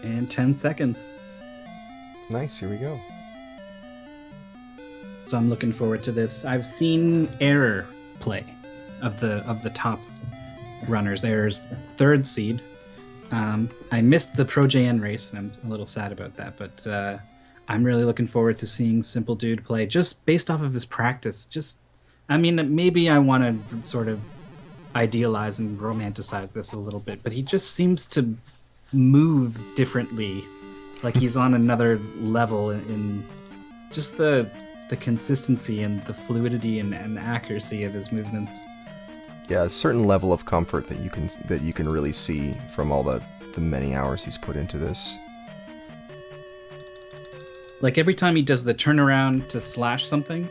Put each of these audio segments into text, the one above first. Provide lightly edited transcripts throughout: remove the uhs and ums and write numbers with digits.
And 10 seconds. Nice, here we go. So I'm looking forward to this. I've seen Error play of the top runners. Error's third seed. I missed the Pro JN race, and I'm a little sad about that. But I'm really looking forward to seeing Simpoldood play, just based off of his practice. Maybe I want to sort of idealize and romanticize this a little bit, but he just seems to move differently, like he's on another level in just the consistency and the fluidity and accuracy of his movements. Yeah, a certain level of comfort that you can really see from all the many hours he's put into this. Like every time he does the turnaround to slash something,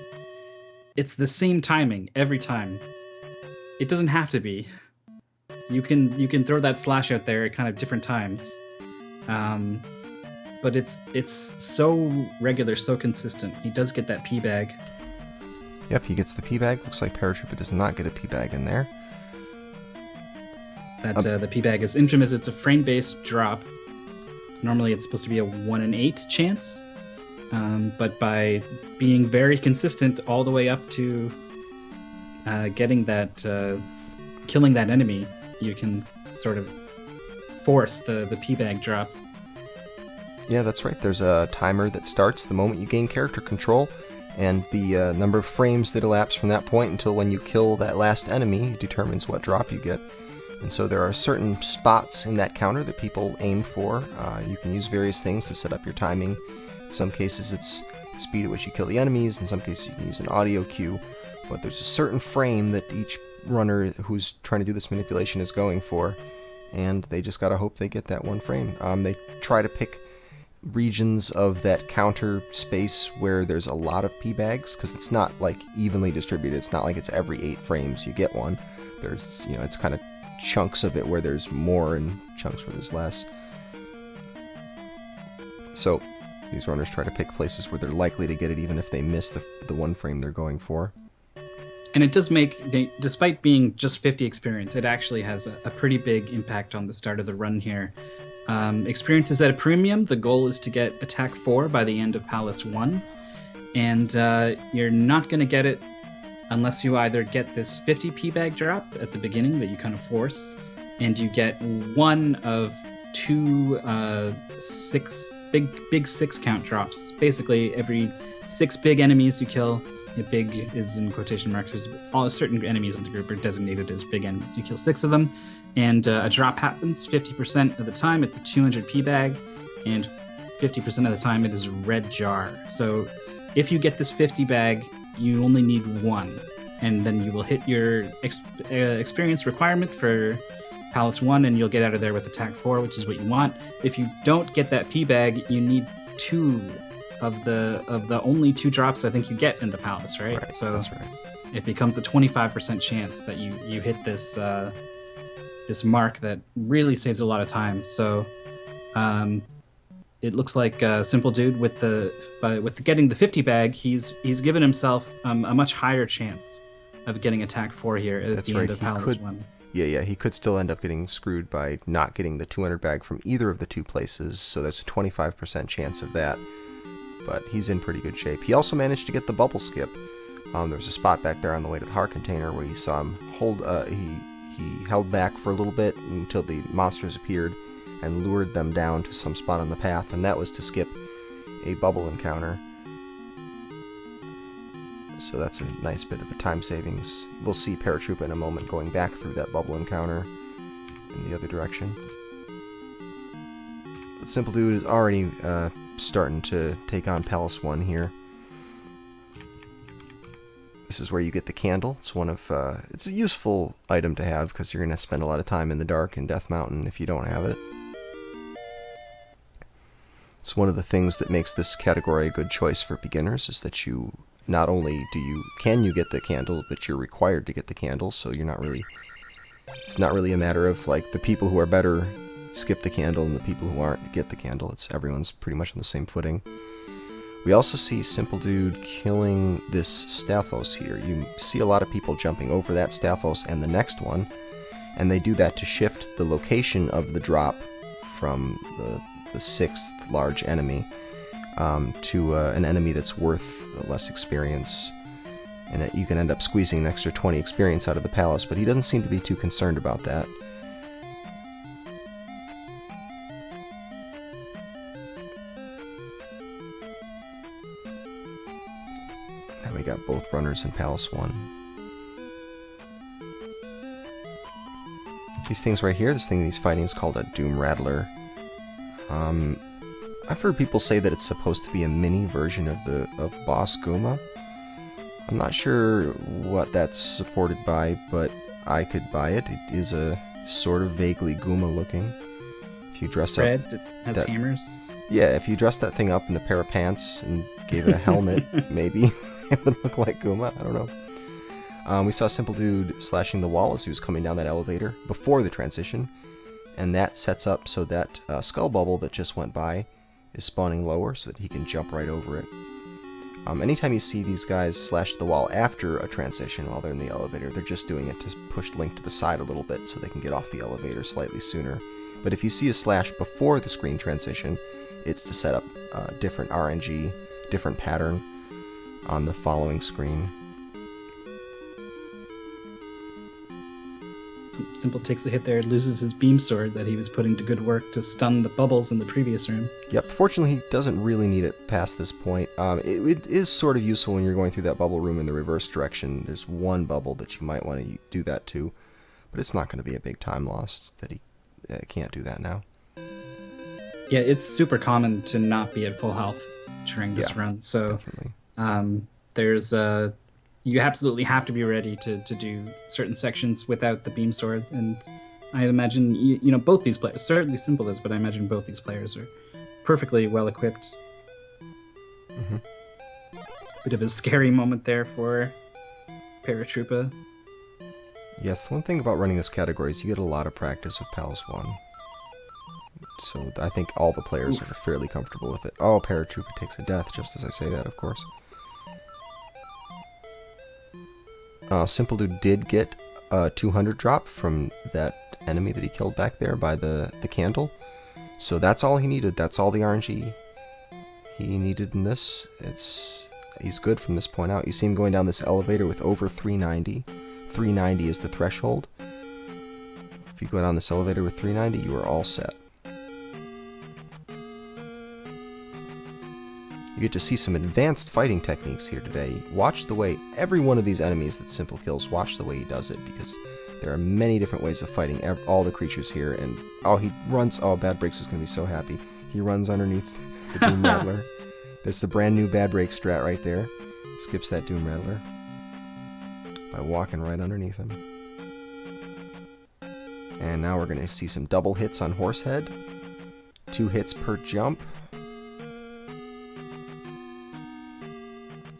it's the same timing every time. It doesn't have to be. You can throw that slash out there at kind of different times. But it's so regular, so consistent. He does get that P bag. Yep, he gets the P bag. Looks like Paratroopa does not get a P bag in there. The P bag is infamous. It's a frame-based drop. Normally, it's supposed to be a 1 in 8 chance, but by being very consistent all the way up to getting that, killing that enemy, you can sort of force the P bag drop. Yeah, that's right. There's a timer that starts the moment you gain character control, and the number of frames that elapse from that point until when you kill that last enemy determines what drop you get. And so there are certain spots in that counter that people aim for. You can use various things to set up your timing. In some cases it's the speed at which you kill the enemies. In some cases you can use an audio cue. But there's a certain frame that each runner who's trying to do this manipulation is going for. And they just gotta hope they get that one frame. They try to pick regions of that counter space where there's a lot of P bags, because it's not like evenly distributed. It's not like it's every 8 frames you get one. There's, it's kind of chunks of it where there's more and chunks where there's less. So these runners try to pick places where they're likely to get it, even if they miss the one frame they're going for. And it does make, despite being just 50 experience, it actually has a pretty big impact on the start of the run here. Experience is at a premium. The goal is to get attack 4 by the end of Palace 1. And you're not going to get it unless you either get this 50 P-bag drop at the beginning that you kind of force, and you get one of 2 big 6 count drops. Basically, every 6 big enemies you kill, a big is in quotation marks, there's all certain enemies in the group are designated as big enemies. You kill 6 of them, and a drop happens 50% of the time. It's a 200 P-bag, and 50% of the time it is a red jar. So if you get this 50 bag, you only need 1, and then you will hit your experience requirement for Palace 1, and you'll get out of there with attack 4, which is what you want. If you don't get that P bag, you need 2 of the only 2 drops I think you get in the Palace, right? Right, so that's right. It becomes a 25% chance that you hit this this mark that really saves a lot of time. So it looks like Simpoldood with getting the 50 bag, he's given himself a much higher chance of getting attack 4 here at the end of Palace 1. Yeah, he could still end up getting screwed by not getting the 200 bag from either of the 2 places, so there's a 25% chance of that. But he's in pretty good shape. He also managed to get the bubble skip. There was a spot back there on the way to the heart container where you saw him hold. He held back for a little bit until the monsters appeared and lured them down to some spot on the path, and that was to skip a bubble encounter. So that's a nice bit of a time savings. We'll see Paratroopa in a moment going back through that bubble encounter in the other direction. But Simpoldood is already starting to take on Palace 1 here. This is where you get the candle. It's it's a useful item to have because you're going to spend a lot of time in the dark in Death Mountain if you don't have it. It's one of the things that makes this category a good choice for beginners, is that you not only can you get the candle, but you're required to get the candle, so it's not really a matter of like the people who are better skip the candle and the people who aren't get the candle. Everyone's pretty much on the same footing. We also see Simpoldood killing this Staphos here. You see a lot of people jumping over that Staphos and the next one, and they do that to shift the location of the drop from the the 6th large enemy, to an enemy that's worth less experience. And you can end up squeezing an extra 20 experience out of the palace, but he doesn't seem to be too concerned about that. And we got both runners in Palace 1. These things right here, this thing he's fighting is called a Doom Rattler. I've heard people say that it's supposed to be a mini version of Boss Gooma. I'm not sure what that's supported by, but I could buy it. It is a sort of vaguely Gooma looking. If you dress Red, up, it has hammers. yeah, if you dress that thing up in a pair of pants and gave it a helmet, maybe it would look like Gooma. I don't know. We saw Simpoldood slashing the wall as he was coming down that elevator before the transition, and that sets up so that skull bubble that just went by is spawning lower so that he can jump right over it. Anytime you see these guys slash the wall after a transition while they're in the elevator, they're just doing it to push Link to the side a little bit so they can get off the elevator slightly sooner. But if you see a slash before the screen transition, it's to set up a different RNG, different pattern on the following screen. Simple takes a hit there, loses his beam sword that he was putting to good work to stun the bubbles in the previous room. Yep, fortunately he doesn't really need it past this point. It is sort of useful when you're going through that bubble room in the reverse direction. There's one bubble that you might want to do that to, but it's not going to be a big time loss that he can't do that now. Yeah, it's super common to not be at full health during this run, so there's you absolutely have to be ready to do certain sections without the beam sword, and I imagine you know both these players, certainly Simple is, but I imagine both these players are perfectly well equipped. Bit of a scary moment there for Paratroopa. Yes, one thing about running this category is you get a lot of practice with Palace 1. So I think all the players are fairly comfortable with it. Oh, Paratroopa takes a death just as I say that, of course. Simpoldood did get a 200 drop from that enemy that he killed back there by the candle. So that's all he needed. That's all the RNG he needed in this. He's good from this point out. You see him going down this elevator with over 390. 390 is the threshold. If you go down this elevator with 390, you are all set. You get to see some advanced fighting techniques here today. Watch the way every one of these enemies that Simple kills, watch the way he does it, because there are many different ways of fighting all the creatures here. And he runs. Oh, Bad Breaks is going to be so happy. He runs underneath the Doom Rattler. That's the brand new Bad Break strat right there. Skips that Doom Rattler by walking right underneath him. And now we're going to see some double hits on Horsehead. 2 hits per jump.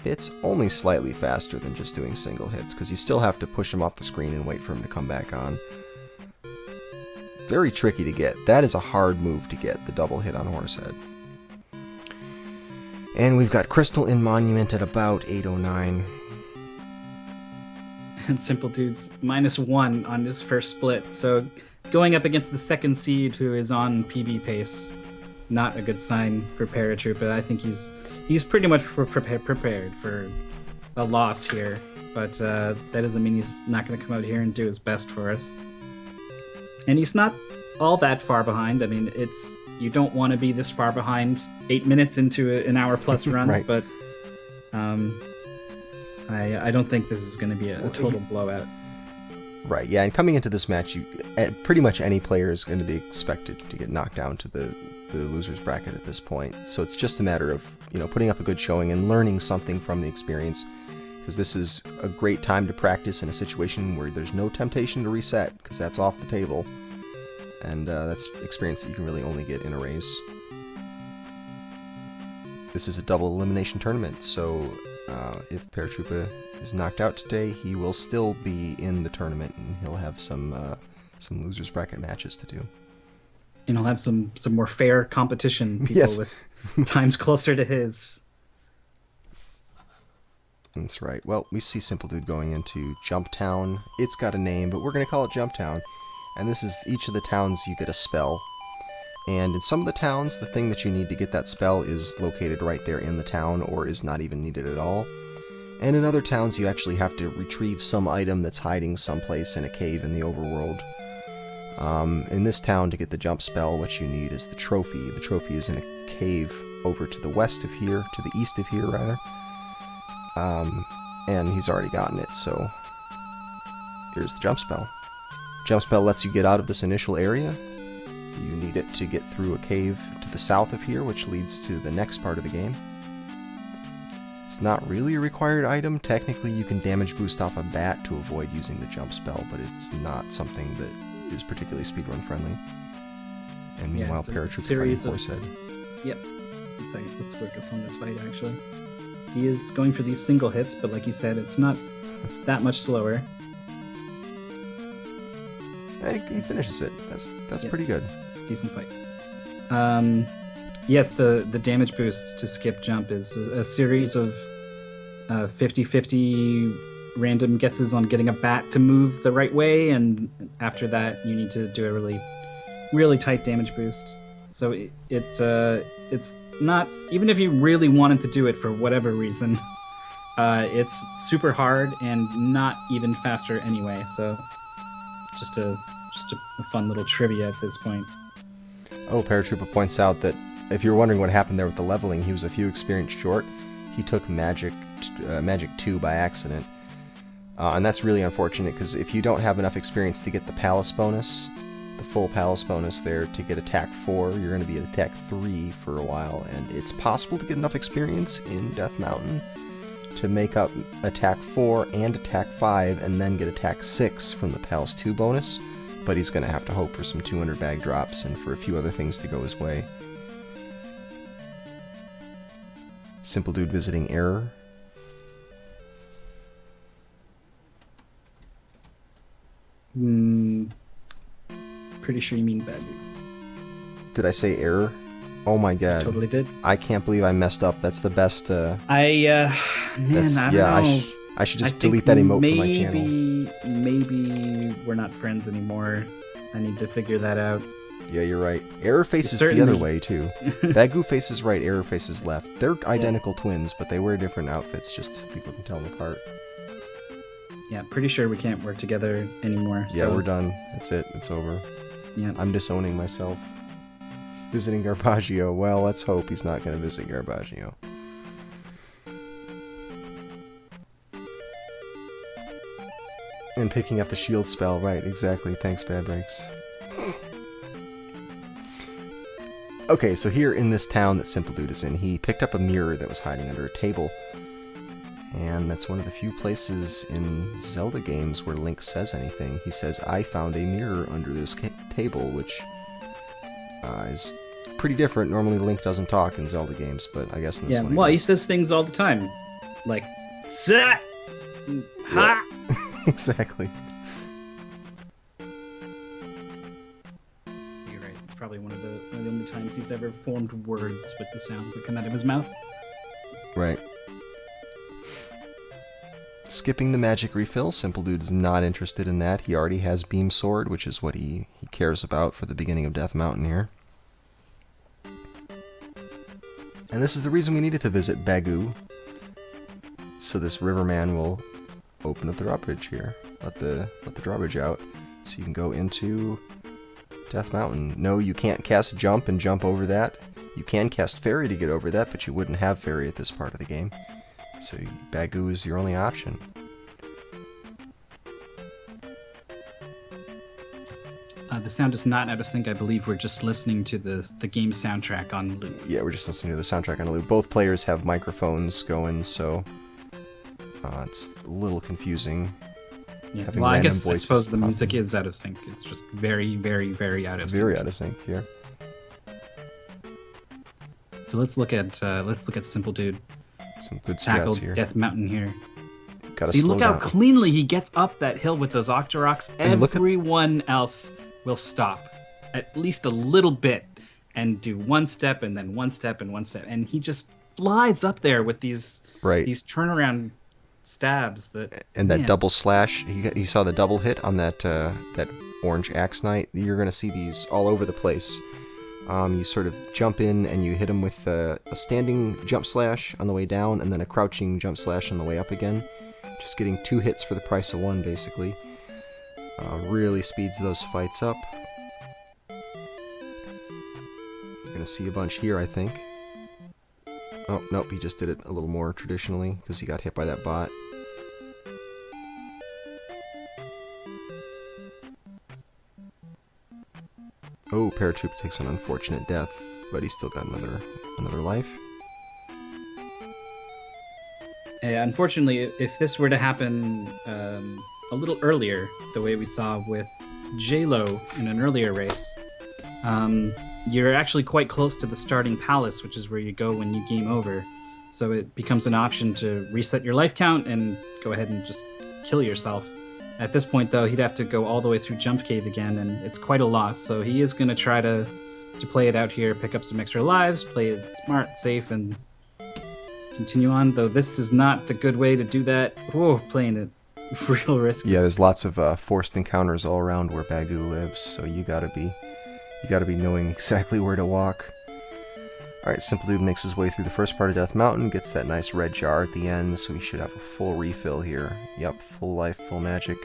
It's only slightly faster than just doing single hits, because you still have to push him off the screen and wait for him to come back on. Very tricky to get. That is a hard move to get, the double hit on Horsehead. And we've got Crystal in Monument at about 809. And Simpoldood's -1 on his first split, so going up against the second seed who is on PB pace, not a good sign for Paratroopa. I think he's pretty much prepared for a loss here, but that doesn't mean he's not going to come out here and do his best for us. And he's not all that far behind. I mean, you don't want to be this far behind 8 minutes into an hour plus run, right. But I don't think this is going to be a total blowout. Right, yeah, and coming into this match, pretty much any player is going to be expected to get knocked down to the loser's bracket at this point. So it's just a matter of, putting up a good showing and learning something from the experience, because this is a great time to practice in a situation where there's no temptation to reset, because that's off the table. And that's experience that you can really only get in a race. This is a double elimination tournament, so if Paratroopa is knocked out today, he will still be in the tournament, and he'll have some losers bracket matches to do. And he'll have some more fair competition, people Yes. with times closer to his. That's right. Well, we see Simpoldood going into Jump Town. It's got a name, but we're going to call it Jump Town. And this is each of the towns you get a spell. And in some of the towns, the thing that you need to get that spell is located right there in the town, or is not even needed at all. And in other towns, you actually have to retrieve some item that's hiding someplace in a cave in the overworld. In this town, to get the jump spell, what you need is the trophy. The trophy is in a cave over to the west of here, to the east of here, rather. And he's already gotten it, so here's the jump spell. Jump spell lets you get out of this initial area. You need it to get through a cave to the south of here, which leads to the next part of the game. It's not really a required item. Technically, you can damage boost off a bat to avoid using the jump spell, but it's not something that is particularly speedrun friendly. And meanwhile, Paratroopa1 said. Yep. Let's focus on this fight, actually. He is going for these single hits, but like you said, it's not that much slower. He finishes it. That's pretty good. Decent fight. Yes, the damage boost to skip jump is a series of 50-50 random guesses on getting a bat to move the right way, and after that you need to do a really tight damage boost. So it's not, even if you really wanted to do it for whatever reason, it's super hard and not even faster anyway. So just a fun little trivia at this point. Oh, Paratroopa points out that if you're wondering what happened there with the leveling, he was a few experience short. He took Magic 2 by accident. And that's really unfortunate, because if you don't have enough experience to get the Palace bonus, the full Palace bonus there, to get Attack 4, you're going to be at Attack 3 for a while. And it's possible to get enough experience in Death Mountain to make up Attack 4 and Attack 5, and then get Attack 6 from the Palace 2 bonus. But he's going to have to hope for some 200 bag drops and for a few other things to go his way. Simpoldood visiting Error. Pretty sure you mean bad. Did I say Error? Oh my god. Totally did. I can't believe I messed up. That's the best. I don't know. I should just delete that emote from my channel. Maybe we're not friends anymore. I need to figure that out. Yeah, you're right. Error faces the other way, too. Bagu faces right, Error faces left. They're identical twins, but they wear different outfits just so people can tell them apart. Yeah, pretty sure we can't work together anymore. Yeah, we're done. That's it. It's over. Yeah. I'm disowning myself. Visiting Garbaggio. Well, let's hope he's not going to visit Garbaggio. And picking up the shield spell, right, exactly. Thanks, Bad Breaks. Okay, so here in this town that Simpoldood is in, he picked up a mirror that was hiding under a table. And that's one of the few places in Zelda games where Link says anything. He says, I found a mirror under this table, which is pretty different. Normally Link doesn't talk in Zelda games, but I guess in this one he says things all the time. Like, Zah! Ha! Exactly. You're right. It's probably one of the only times he's ever formed words with the sounds that come out of his mouth. Right. Skipping the magic refill, Simpoldood is not interested in that. He already has Beam Sword, which is what he cares about for the beginning of Death Mountain here. And this is the reason we needed to visit Bagu. So this Riverman will open up the drawbridge here. Let the drawbridge out, so you can go into Death Mountain. No, you can't cast Jump and jump over that. You can cast Fairy to get over that, but you wouldn't have Fairy at this part of the game. So Bagu is your only option. The sound is not out of sync. I believe we're just listening to the game soundtrack on loop. Yeah, we're just listening to the soundtrack on loop. Both players have microphones going, so it's a little confusing. Yeah. Well, I suppose the music is out of sync. It's just very, very, very out of sync. Very out of sync here. So let's look at Simpoldood. Some good tackle strats here. Death Mountain here. See, look how cleanly he gets up that hill with those Octoroks. Everyone else will stop at least a little bit and do one step and then one step and one step, and he just flies up there with these turnaround stabs that double slash. You saw the double hit on that orange Axe Knight. You're gonna see these all over the place. You sort of jump in and you hit him with a standing jump slash on the way down and then a crouching jump slash on the way up again. Just getting 2 hits for the price of 1, basically. Really speeds those fights up. You're going to see a bunch here, I think. Oh, nope, he just did it a little more traditionally because he got hit by that bot. Oh, Paratroopa takes an unfortunate death, but he's still got another life. Unfortunately, if this were to happen a little earlier, the way we saw with J-Lo in an earlier race, you're actually quite close to the starting palace, which is where you go when you game over. So it becomes an option to reset your life count and go ahead and just kill yourself. At this point, though, he'd have to go all the way through Jump Cave again, and it's quite a loss. So he is going to try to play it out here, pick up some extra lives, play it smart, safe, and continue on. Though this is not the good way to do that. Whoa, playing it real risky. Yeah, there's lots of forced encounters all around where Bagu lives, so you gotta be knowing exactly where to walk. Alright, Simpoldood makes his way through the first part of Death Mountain, gets that nice red jar at the end, so he should have a full refill here. Yep, full life, full magic.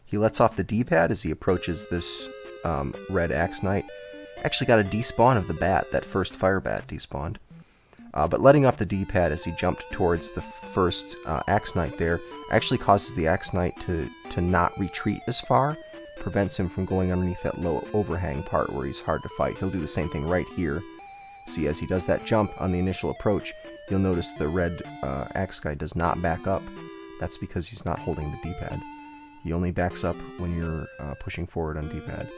He lets off the D-pad as he approaches this red Axe Knight. Actually got a despawn of the bat, that first fire bat despawned. But letting off the D-pad as he jumped towards the first Axe Knight there actually causes the Axe Knight to not retreat as far, prevents him from going underneath that low overhang part where he's hard to fight. He'll do the same thing right here. See, as he does that jump on the initial approach, you'll notice the red Axe guy does not back up. That's because he's not holding the D-pad. He only backs up when you're pushing forward on D-pad.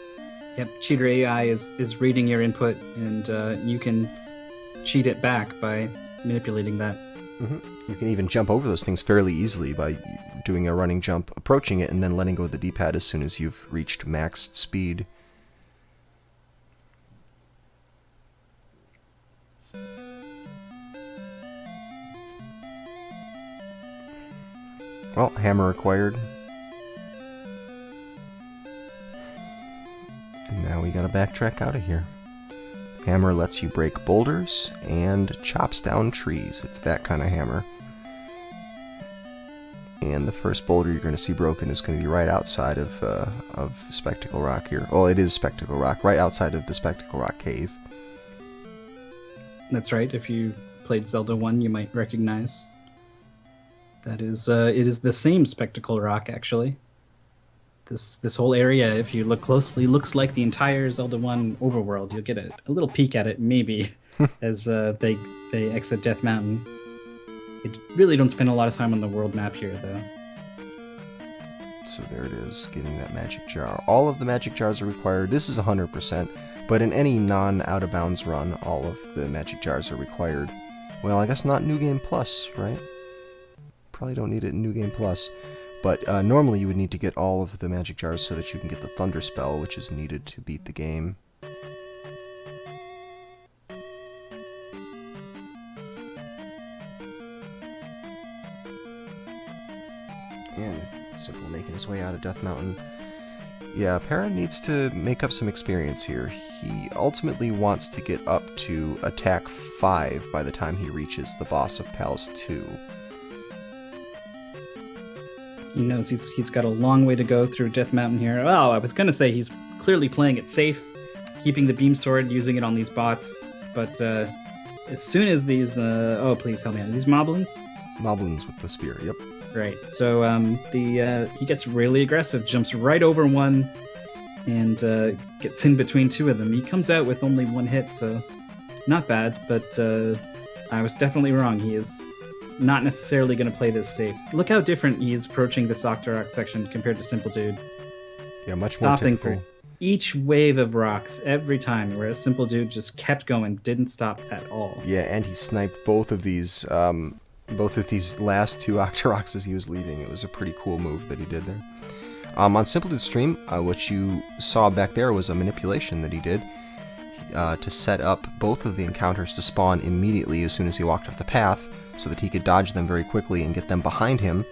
Yep, cheater AI is reading your input, and you can cheat it back by manipulating that. Mm-hmm. You can even jump over those things fairly easily by doing a running jump, approaching it, and then letting go of the D-pad as soon as you've reached maxed speed. Well, hammer acquired. And now we gotta backtrack out of here. Hammer lets you break boulders and chops down trees. It's that kind of hammer. And the first boulder you're going to see broken is going to be right outside of Spectacle Rock here. Well, it is Spectacle Rock, right outside of the Spectacle Rock cave. That's right. If you played Zelda 1, you might recognize that it is the same Spectacle Rock, actually. This whole area, if you look closely, looks like the entire Zelda 1 overworld. You'll get a little peek at it, maybe, as they exit Death Mountain. They really don't spend a lot of time on the world map here, though. So there it is, getting that magic jar. All of the magic jars are required. This is 100%, but in any non-out-of-bounds run, all of the magic jars are required. Well, I guess not New Game Plus, right? Probably don't need it in New Game Plus. But normally you would need to get all of the magic jars so that you can get the Thunder Spell, which is needed to beat the game. And Simple making his way out of Death Mountain. Yeah, Para needs to make up some experience here. He ultimately wants to get up to attack 5 by the time he reaches the boss of Palace 2. He knows he's got a long way to go through Death Mountain here. Oh, I was going to say he's clearly playing it safe, keeping the beam sword, using it on these bots. But as soon as these... oh, please help me out. Are these Moblins? Moblins with the spear, yep. Right. So he gets really aggressive, jumps right over one, and gets in between 2 of them. He comes out with only 1 hit, so not bad. But I was definitely wrong. He is not necessarily going to play this safe. Look how different he's approaching this Octorok section compared to Simpoldood. Yeah, much more Stopping typical. for each wave of rocks every time, whereas Simpoldood just kept going, didn't stop at all. Yeah, and he sniped both of these last 2 Octoroks as he was leaving. It was a pretty cool move that he did there. On Simpoldood's stream, what you saw back there was a manipulation that he did to set up both of the encounters to spawn immediately as soon as he walked off the path, so that he could dodge them very quickly and get them behind him,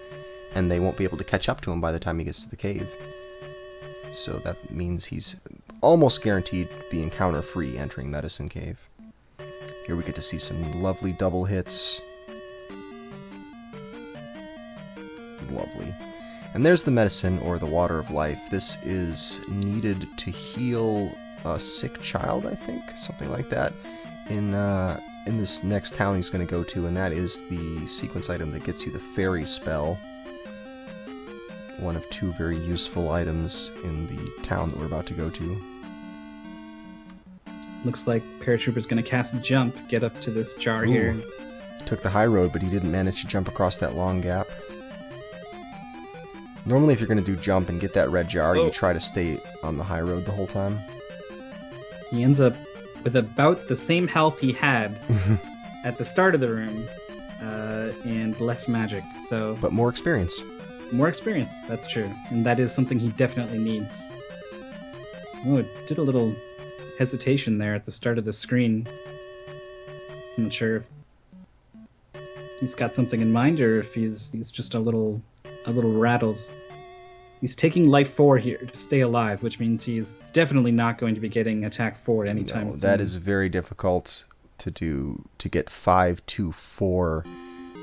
and they won't be able to catch up to him by the time he gets to the cave. So that means he's almost guaranteed to be encounter-free entering Medicine Cave. Here we get to see some lovely double hits. Lovely. And there's the medicine, or the water of life. This is needed to heal a sick child, I think? Something like that. In this next town he's going to go to, and that is the sequence item that gets you the fairy spell. One of 2 very useful items in the town that we're about to go to. Looks like Paratrooper's going to cast Jump, get up to this jar Ooh. here. Took the high road, but he didn't manage to jump across that long gap. Normally if you're going to do jump and get that red jar, you try to stay on the high road the whole time. He ends up with about the same health he had at the start of the room, and less magic. So, but more experience. More experience, that's true. And that is something he definitely needs. Oh, it did a little hesitation there at the start of the screen. I'm not sure if he's got something in mind or if he's just a little rattled. He's taking life 4 here to stay alive, which means he's definitely not going to be getting attack 4 anytime soon. That is very difficult to do, to get 5 to 4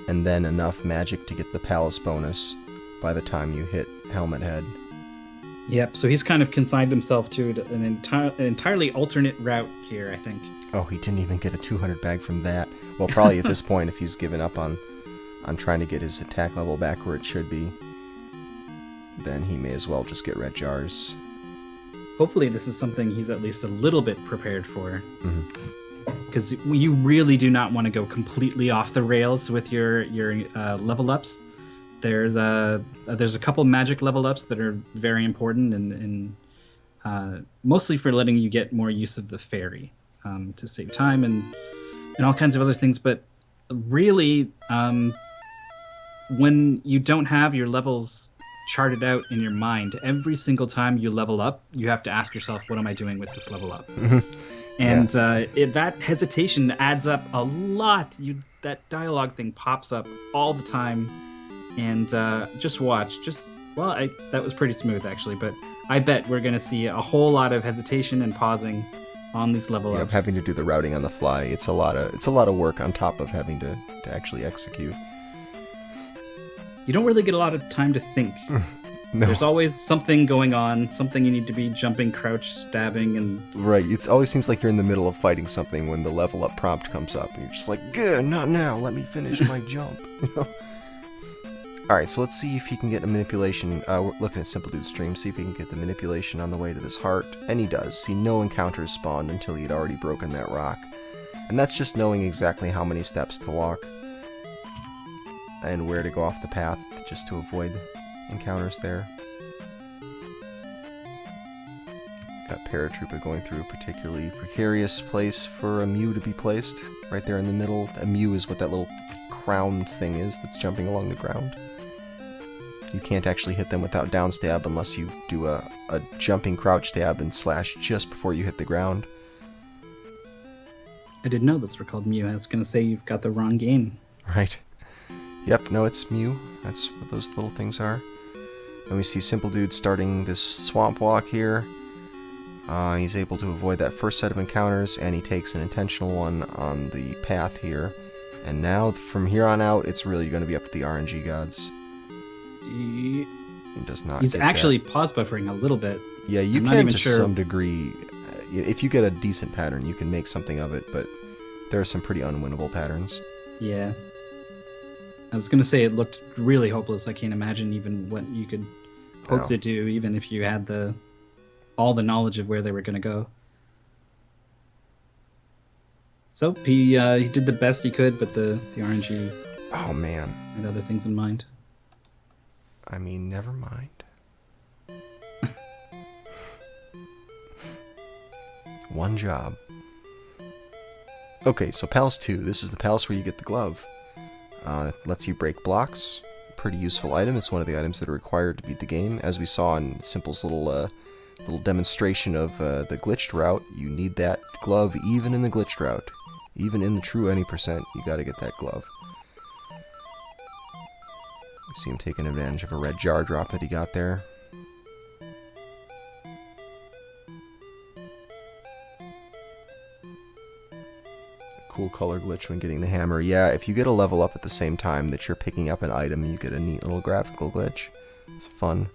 and then enough magic to get the palace bonus by the time you hit Helmet Head. Yep, so he's kind of consigned himself to an entirely alternate route here, I think. Oh, he didn't even get a 200 bag from that. Well, probably at this point, if he's given up on trying to get his attack level back where it should be, then he may as well just get red jars. Hopefully this is something he's at least a little bit prepared for. Because you really do not want to go completely off the rails with your level ups. There's a couple magic level ups that are very important, and mostly for letting you get more use of the fairy to save time and all kinds of other things. But really, when you don't have your levels charted out in your mind, every single time you level up, you have to ask yourself, what am I doing with this level up? And that hesitation adds up a lot. That dialogue thing pops up all the time. And just watch. That was pretty smooth, actually. But I bet we're going to see a whole lot of hesitation and pausing on these level ups. Having to do the routing on the fly. It's a lot of work on top of having to actually execute. You don't really get a lot of time to think. No. There's always something going on, something you need to be jumping, crouch, stabbing, and... Right, it always seems like you're in the middle of fighting something when the level up prompt comes up. And you're just like, good, not now, let me finish my jump. Alright, so let's see if he can get a manipulation. We're looking at Simpoldood's stream, see if he can get the manipulation on the way to this heart. And he does. See, no encounters spawned until he'd already broken that rock. And that's just knowing exactly how many steps to walk. And where to go off the path, just to avoid encounters there. Got Paratroopa going through a particularly precarious place for a Mew to be placed. Right there in the middle. A Mew is what that little crowned thing is that's jumping along the ground. You can't actually hit them without down stab unless you do a jumping crouch stab and slash just before you hit the ground. I didn't know those were called Mew. I was going to say you've got the wrong game. Right. Yep, no, it's Mew. That's what those little things are. And we see Simpoldood starting this swamp walk here. He's able to avoid that first set of encounters, and he takes an intentional one on the path here. And now, from here on out, it's really going to be up to the RNG gods. He does not. He's actually pause buffering a little bit. Yeah, you can to some degree. If you get a decent pattern, you can make something of it, but there are some pretty unwinnable patterns. Yeah. I was going to say it looked really hopeless. I can't imagine even what you could hope to do, even if you had all the knowledge of where they were going to go. So he did the best he could, but the RNG oh man, had other things in mind. I mean, never mind. One job. Okay, so Palace 2. This is the palace where you get the glove. It lets you break blocks. Pretty useful item. It's one of the items that are required to beat the game. As we saw in Simple's little demonstration of the glitched route, you need that glove even in the glitched route. Even in the true any percent, you gotta get that glove. We see him taking advantage of a red jar drop that he got there. Cool color glitch when getting the hammer. Yeah, if you get a level up at the same time that you're picking up an item, you get a neat little graphical glitch. It's fun.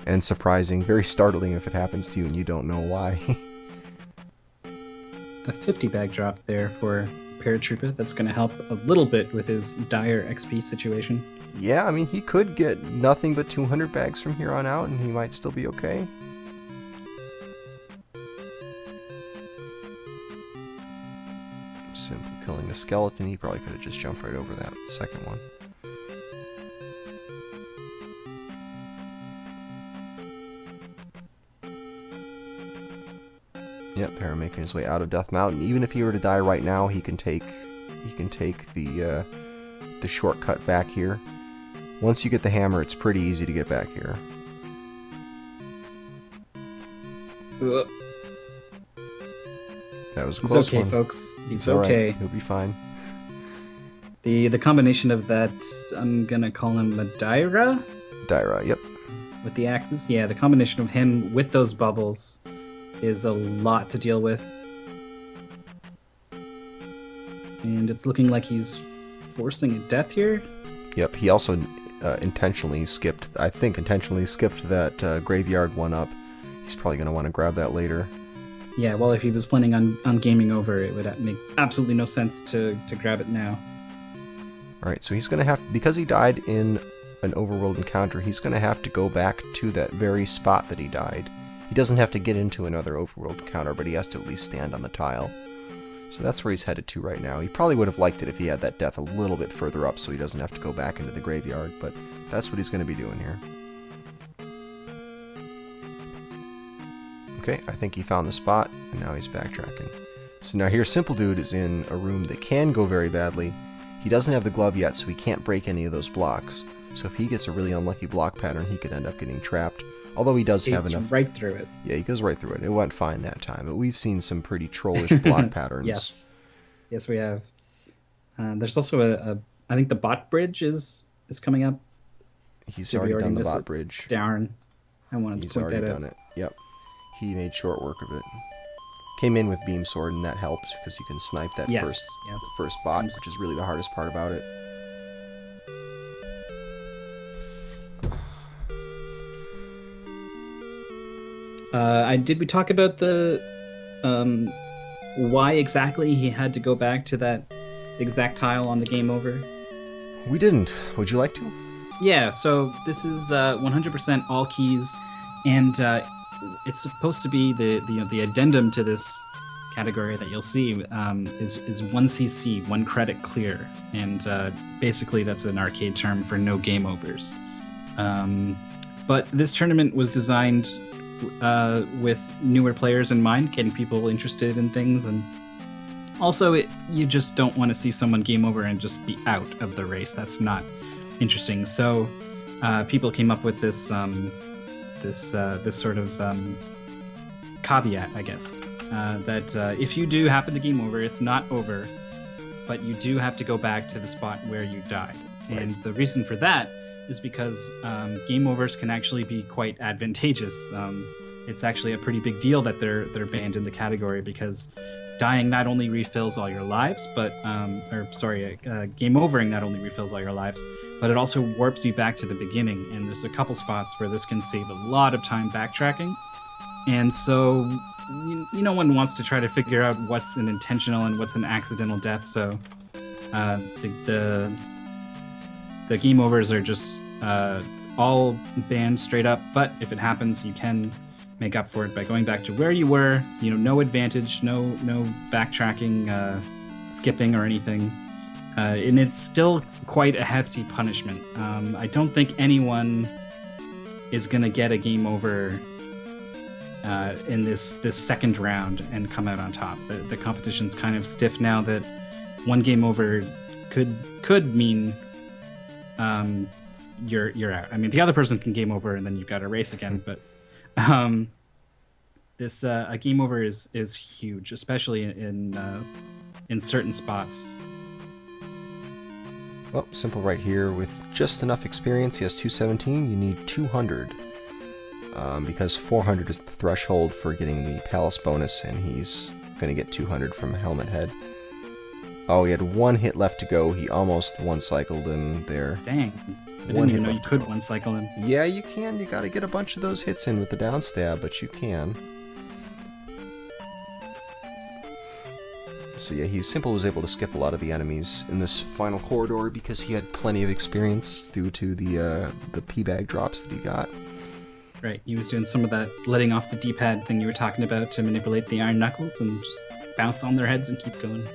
And surprising. Very startling if it happens to you and you don't know why. A 50 bag drop there for Paratroopa. That's going to help a little bit with his dire XP situation. Yeah, I mean, he could get nothing but 200 bags from here on out and he might still be okay. Simply killing the skeleton. He probably could have just jumped right over that second one. Yep, Para making his way out of Death Mountain. Even if he were to die right now, he can take the shortcut back here. Once you get the hammer, it's pretty easy to get back here. That was a close okay, one. Folks. He's okay. okay. He'll be fine. The combination of that, I'm gonna call him a Daira? Daira, yep. With the axes? Yeah, the combination of him with those bubbles is a lot to deal with. And it's looking like he's forcing a death here. Yep, he also intentionally skipped that graveyard one up. He's probably going to want to grab that later. Yeah, well, if he was planning on gaming over, it would make absolutely no sense to grab it now. Alright, so he's going to have, because he died in an overworld encounter, he's going to have to go back to that very spot that he died. He doesn't have to get into another overworld encounter, but he has to at least stand on the tile. So that's where he's headed to right now. He probably would have liked it if he had that death a little bit further up so he doesn't have to go back into the graveyard, but that's what he's going to be doing here. Okay, I think he found the spot, and now he's backtracking. So now here, Simpoldood is in a room that can go very badly. He doesn't have the glove yet, so he can't break any of those blocks. So if he gets a really unlucky block pattern, he could end up getting trapped. Although he does have enough... right through it. Yeah, he goes right through it. It went fine that time, but we've seen some pretty trollish block patterns. Yes, we have. There's also I think the bot bridge is coming up. He's already done the bot bridge. Darn. I wanted to point that out. He's already done it. Yep. He made short work of it. Came in with beam sword, and that helps because you can snipe that first bot, which is really the hardest part about it. Did we talk about the why exactly he had to go back to that exact tile on the game over? We didn't. Would you like to? Yeah, so this is 100% all keys, and it's supposed to be the addendum to this category that you'll see is 1cc, 1 credit clear, and basically that's an arcade term for no game overs. But this tournament was designed with newer players in mind, getting people interested in things, and also you just don't want to see someone game over and just be out of the race. That's not interesting. So people came up with this sort of caveat, I guess, that if you do happen to game over, it's not over, but you do have to go back to the spot where you died. Right. And the reason for that is because game overs can actually be quite advantageous. It's actually a pretty big deal that they're banned in the category, because dying not only refills all your lives, but game overing not only refills all your lives, but it also warps you back to the beginning. And there's a couple spots where this can save a lot of time backtracking. And so no one wants to try to figure out what's an intentional and what's an accidental death. So the game overs are just all banned straight up. But if it happens, you can make up for it by going back to where you were. No advantage, no backtracking, skipping or anything. And it's still quite a hefty punishment. I don't think anyone is going to get a game over in this second round and come out on top. The competition's kind of stiff now that one game over could mean you're out. I mean, the other person can game over and then you've got to race again, but this a game over is huge, especially in certain spots. Well, Simple right here with just enough experience. He has 217. You need 200 because 400 is the threshold for getting the Palace bonus, and he's going to get 200 from Helmet Head. Oh, he had one hit left to go. He almost one-cycled him there. Dang. I One didn't even hit know you left could to go. one-cycle him. Yeah, you can. You gotta get a bunch of those hits in with the down stab, but you can. So yeah, Simple was able to skip a lot of the enemies in this final corridor because he had plenty of experience due to the P-bag drops that he got. Right, he was doing some of that letting off the D-pad thing you were talking about to manipulate the iron knuckles and just bounce on their heads and keep going.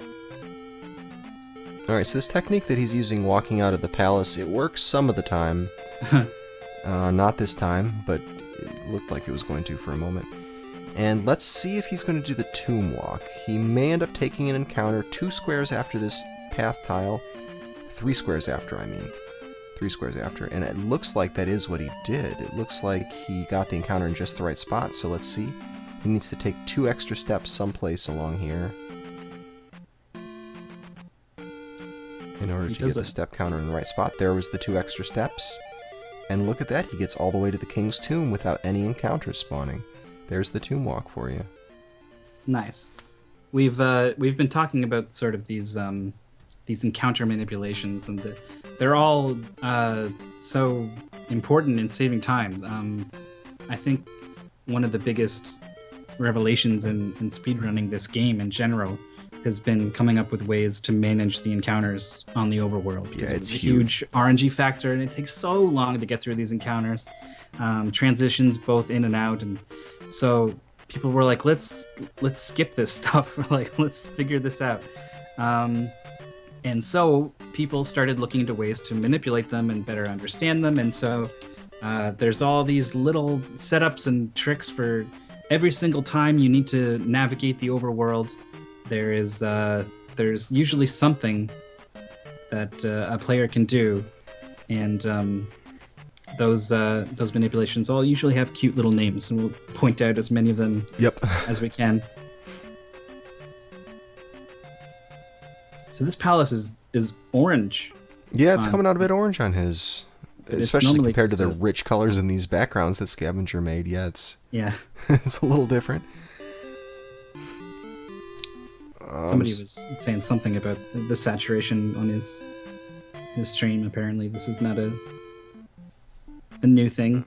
Alright, so this technique that he's using walking out of the palace, it works some of the time. Not this time, but it looked like it was going to for a moment. And let's see if he's going to do the tomb walk. He may end up taking an encounter 2 squares after this path tile. 3 squares after, I mean. 3 squares after. And it looks like that is what he did. It looks like he got the encounter in just the right spot, so let's see. He needs to take 2 extra steps someplace along here in order to get the step counter in the right spot. There was the 2 extra steps. And look at that, he gets all the way to the king's tomb without any encounters spawning. There's the tomb walk for you. Nice. We've been talking about sort of these encounter manipulations, and they're all so important in saving time. I think one of the biggest revelations in speedrunning this game in general has been coming up with ways to manage the encounters on the overworld. Yeah, it's a huge RNG factor, and it takes so long to get through these encounters. Transitions both in and out, and so people were like, let's skip this stuff. Like, let's figure this out. And so people started looking into ways to manipulate them and better understand them. And so there's all these little setups and tricks for every single time you need to navigate the overworld. There's usually something that a player can do, and those manipulations all usually have cute little names, and we'll point out as many of them as we can. So this palace is orange. Yeah, it's coming out a bit orange on his, especially compared to the rich colors in these backgrounds that Scavenger made. Yeah, it's a little different. Somebody was saying something about the saturation on his stream. Apparently, this is not a new thing.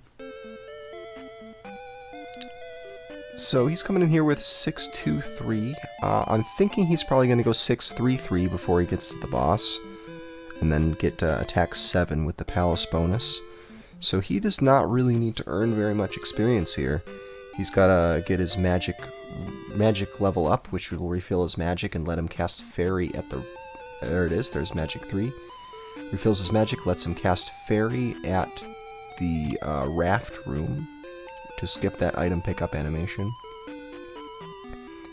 So he's coming in here with 623. I'm thinking he's probably going to go 633 before he gets to the boss, and then get attack 7 with the palace bonus. So he does not really need to earn very much experience here. He's got to get his magic level up, which will refill his magic and let him cast Fairy at the... There it is, there's magic 3. Refills his magic, lets him cast Fairy at the raft room to skip that item pickup animation.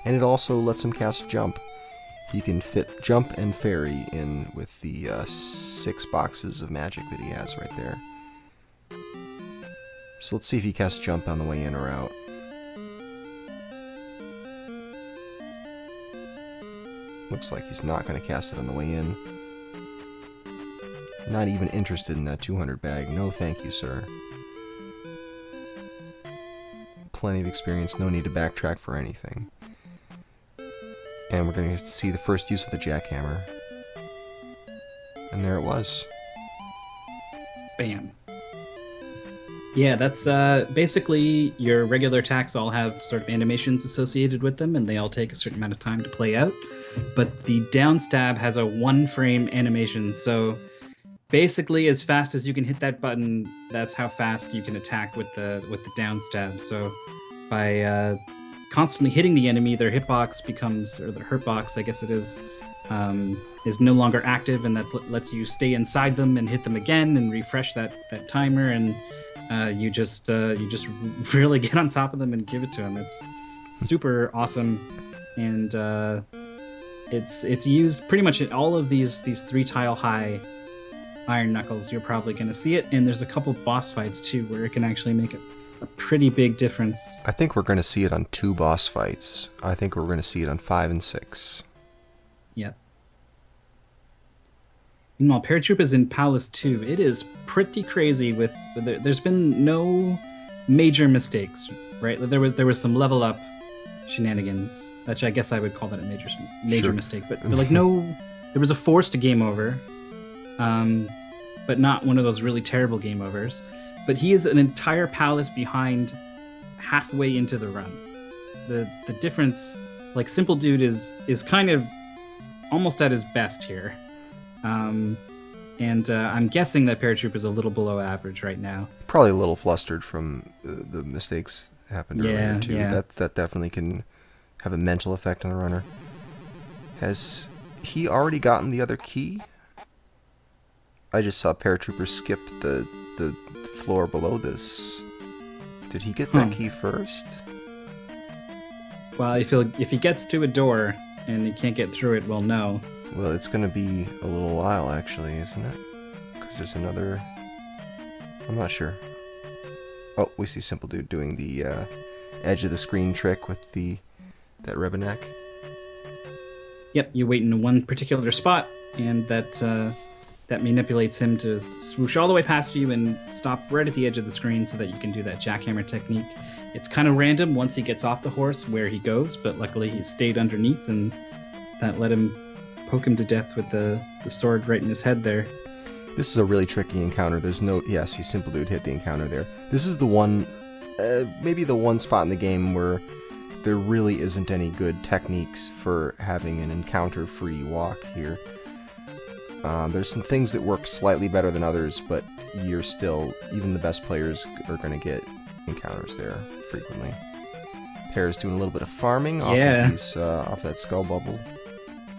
And it also lets him cast Jump. He can fit Jump and Fairy in with the 6 boxes of magic that he has right there. So let's see if he casts Jump on the way in or out. Looks like he's not going to cast it on the way in. Not even interested in that 200 bag. No thank you, sir. Plenty of experience, no need to backtrack for anything. And we're going to see the first use of the jackhammer. And there it was. Bam. Yeah, that's basically your regular attacks all have sort of animations associated with them, and they all take a certain amount of time to play out. But the down stab has a 1-frame animation, so basically as fast as you can hit that button, that's how fast you can attack with the down stab. So by constantly hitting the enemy, their hitbox becomes, or their hurtbox, I guess it is no longer active, and that lets you stay inside them and hit them again and refresh that timer, and you just really get on top of them and give it to them. It's super awesome, and it's used pretty much in all of these 3-tile high iron knuckles. You're probably going to see it, and there's a couple boss fights too where it can actually make a pretty big difference. I think we're going to see it on 2 boss fights. I think we're going to see it on 5 and 6. Yep. Meanwhile, Paratroopa1 in Palace 2. It is pretty crazy. There's been no major mistakes, right? There was some level up shenanigans, which I guess I would call that a major Sure. mistake, but like no there was a forced game over, but not one of those really terrible game overs. But he is an entire palace behind halfway into the run. The difference, like Simpoldood is kind of almost at his best here. And I'm guessing that Paratroopa is a little below average right now. Probably a little flustered from the mistakes happened earlier too. Yeah. That definitely can have a mental effect on the runner. Has he already gotten the other key? I just saw Paratrooper skip the floor below this. Did he get that key first? Well, if he gets to a door and he can't get through it, we'll know. Well, it's going to be a little while, actually, isn't it? Because there's another... I'm not sure. Oh, we see Simpoldood doing the edge of the screen trick with that Rebenek. Yep, you wait in one particular spot, and that manipulates him to swoosh all the way past you and stop right at the edge of the screen so that you can do that jackhammer technique. It's kind of random once he gets off the horse where he goes, but luckily he stayed underneath, and that let him poke him to death with the sword right in his head there. This is a really tricky encounter. There's no... Yes, he Simpoldood hit the encounter there. This is the one... maybe the one spot in the game where there really isn't any good techniques for having an encounter-free walk here. There's some things that work slightly better than others, but you're still... Even the best players are going to get encounters there frequently. Pear's doing a little bit of farming off of that skull bubble.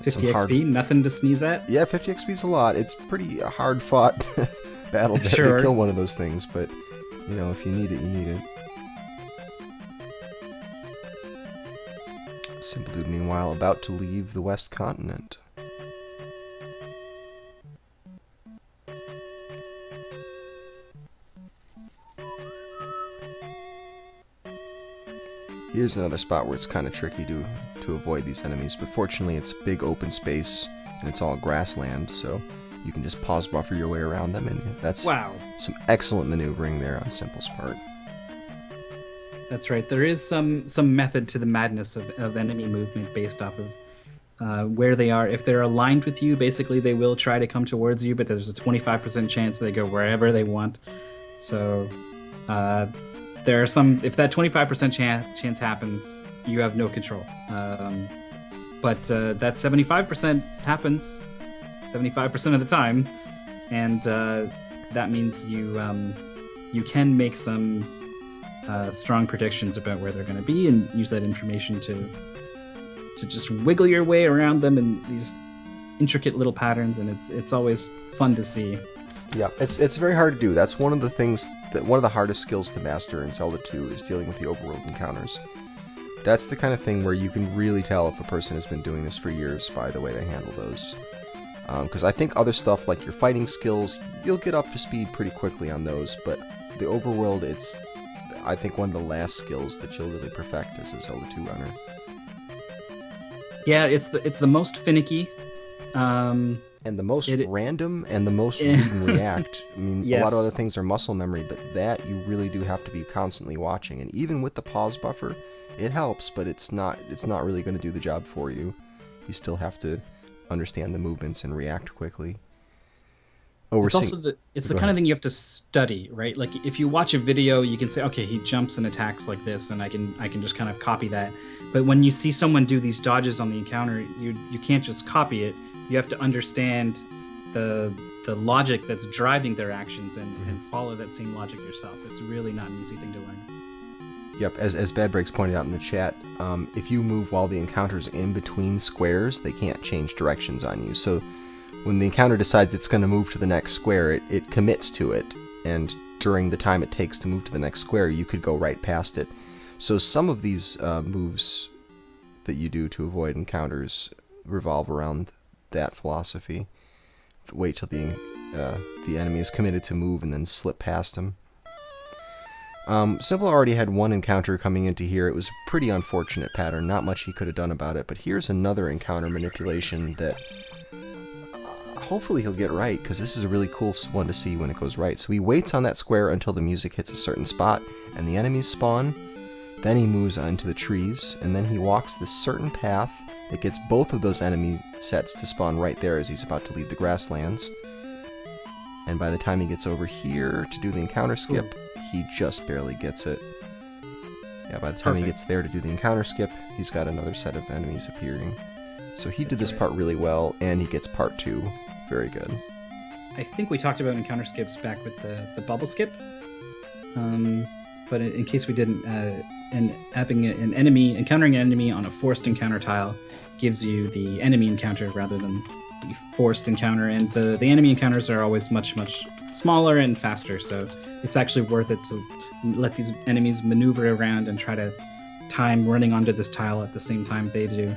50 XP, nothing to sneeze at? Yeah, 50 XP is a lot. It's pretty hard-fought battle to kill one of those things, but, you know, if you need it, you need it. Simpoldood, meanwhile, about to leave the West Continent. Here's another spot where it's kind of tricky to avoid these enemies, but fortunately it's big open space and it's all grassland, so you can just pause buffer your way around them, and that's some excellent maneuvering there on Simple's part. That's right. There is some method to the madness of enemy movement based off of where they are. If they're aligned with you, basically they will try to come towards you, but there's a 25% chance they go wherever they want. So there are some... If that 25% chance happens, you have no control. But that 75% happens 75% of the time, and that means you can make some strong predictions about where they're going to be and use that information to just wiggle your way around them in these intricate little patterns, and it's always fun to see. Yeah, it's very hard to do. That's one of the things one of the hardest skills to master in Zelda 2 is dealing with the overworld encounters. That's the kind of thing where you can really tell if a person has been doing this for years by the way they handle those. Because I think other stuff like your fighting skills, you'll get up to speed pretty quickly on those, but the overworld, it's, I think, one of the last skills that you'll really perfect as a Zelda 2 runner. Yeah, it's the most finicky. And the most random, and the most read and react. I mean, yes. A lot of other things are muscle memory, but that you really do have to be constantly watching. And even with the pause buffer, it helps, but it's not really going to do the job for you. You still have to understand the movements and react quickly. It's also the kind of thing you have to study, right? Like if you watch a video, you can say, okay, he jumps and attacks like this, and I can just kind of copy that. But when you see someone do these dodges on the encounter, you can't just copy it. You have to understand the logic that's driving their actions and follow that same logic yourself. It's really not an easy thing to learn. Yep, as Bad Breaks pointed out in the chat, if you move while the encounter's in between squares, they can't change directions on you. So when the encounter decides it's going to move to the next square, it commits to it, and during the time it takes to move to the next square, you could go right past it. So some of these moves that you do to avoid encounters revolve around that philosophy. Wait till the enemy is committed to move and then slip past him. Simple already had one encounter coming into here. It was a pretty unfortunate pattern. Not much he could have done about it, but here's another encounter manipulation that hopefully he'll get right, because this is a really cool one to see when it goes right. So he waits on that square until the music hits a certain spot and the enemies spawn. Then he moves onto the trees, and then he walks this certain path It gets both of those enemy sets to spawn right there as he's about to leave the grasslands. And by the time he gets over here to do the encounter skip, he just barely gets it. Yeah, by the time he gets there to do the encounter skip, he's got another set of enemies appearing. So he did this part really well, and he gets part 2 very good. I think we talked about encounter skips back with the bubble skip. But in case we didn't, having an enemy, encountering an enemy on a forced encounter tile gives you the enemy encounter rather than the forced encounter. And the enemy encounters are always much, much smaller and faster. So it's actually worth it to let these enemies maneuver around and try to time running onto this tile at the same time they do.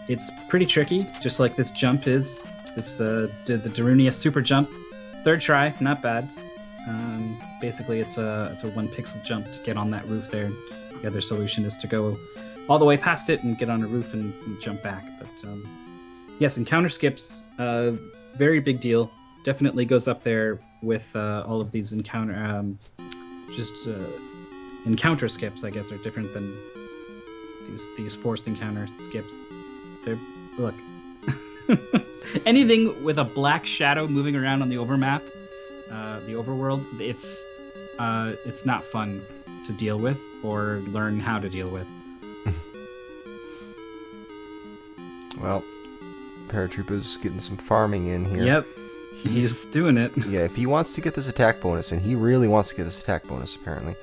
It's pretty tricky, just like this jump is. This the Darunia super jump, 3rd try, not bad. Basically, it's a 1 pixel jump to get on that roof there. The other solution is to go all the way past it and get on a roof and jump back. But yes, encounter skips, very big deal. Definitely goes up there with all of these encounter skips. I guess are different than these forced encounter skips. They're look. Anything with a black shadow moving around on the overmap, the overworld, it's not fun to deal with or learn how to deal with. Well, Paratroopa's getting some farming in here. Yep, he's doing it. Yeah, if he wants to get this attack bonus, and he really wants to get this attack bonus apparently,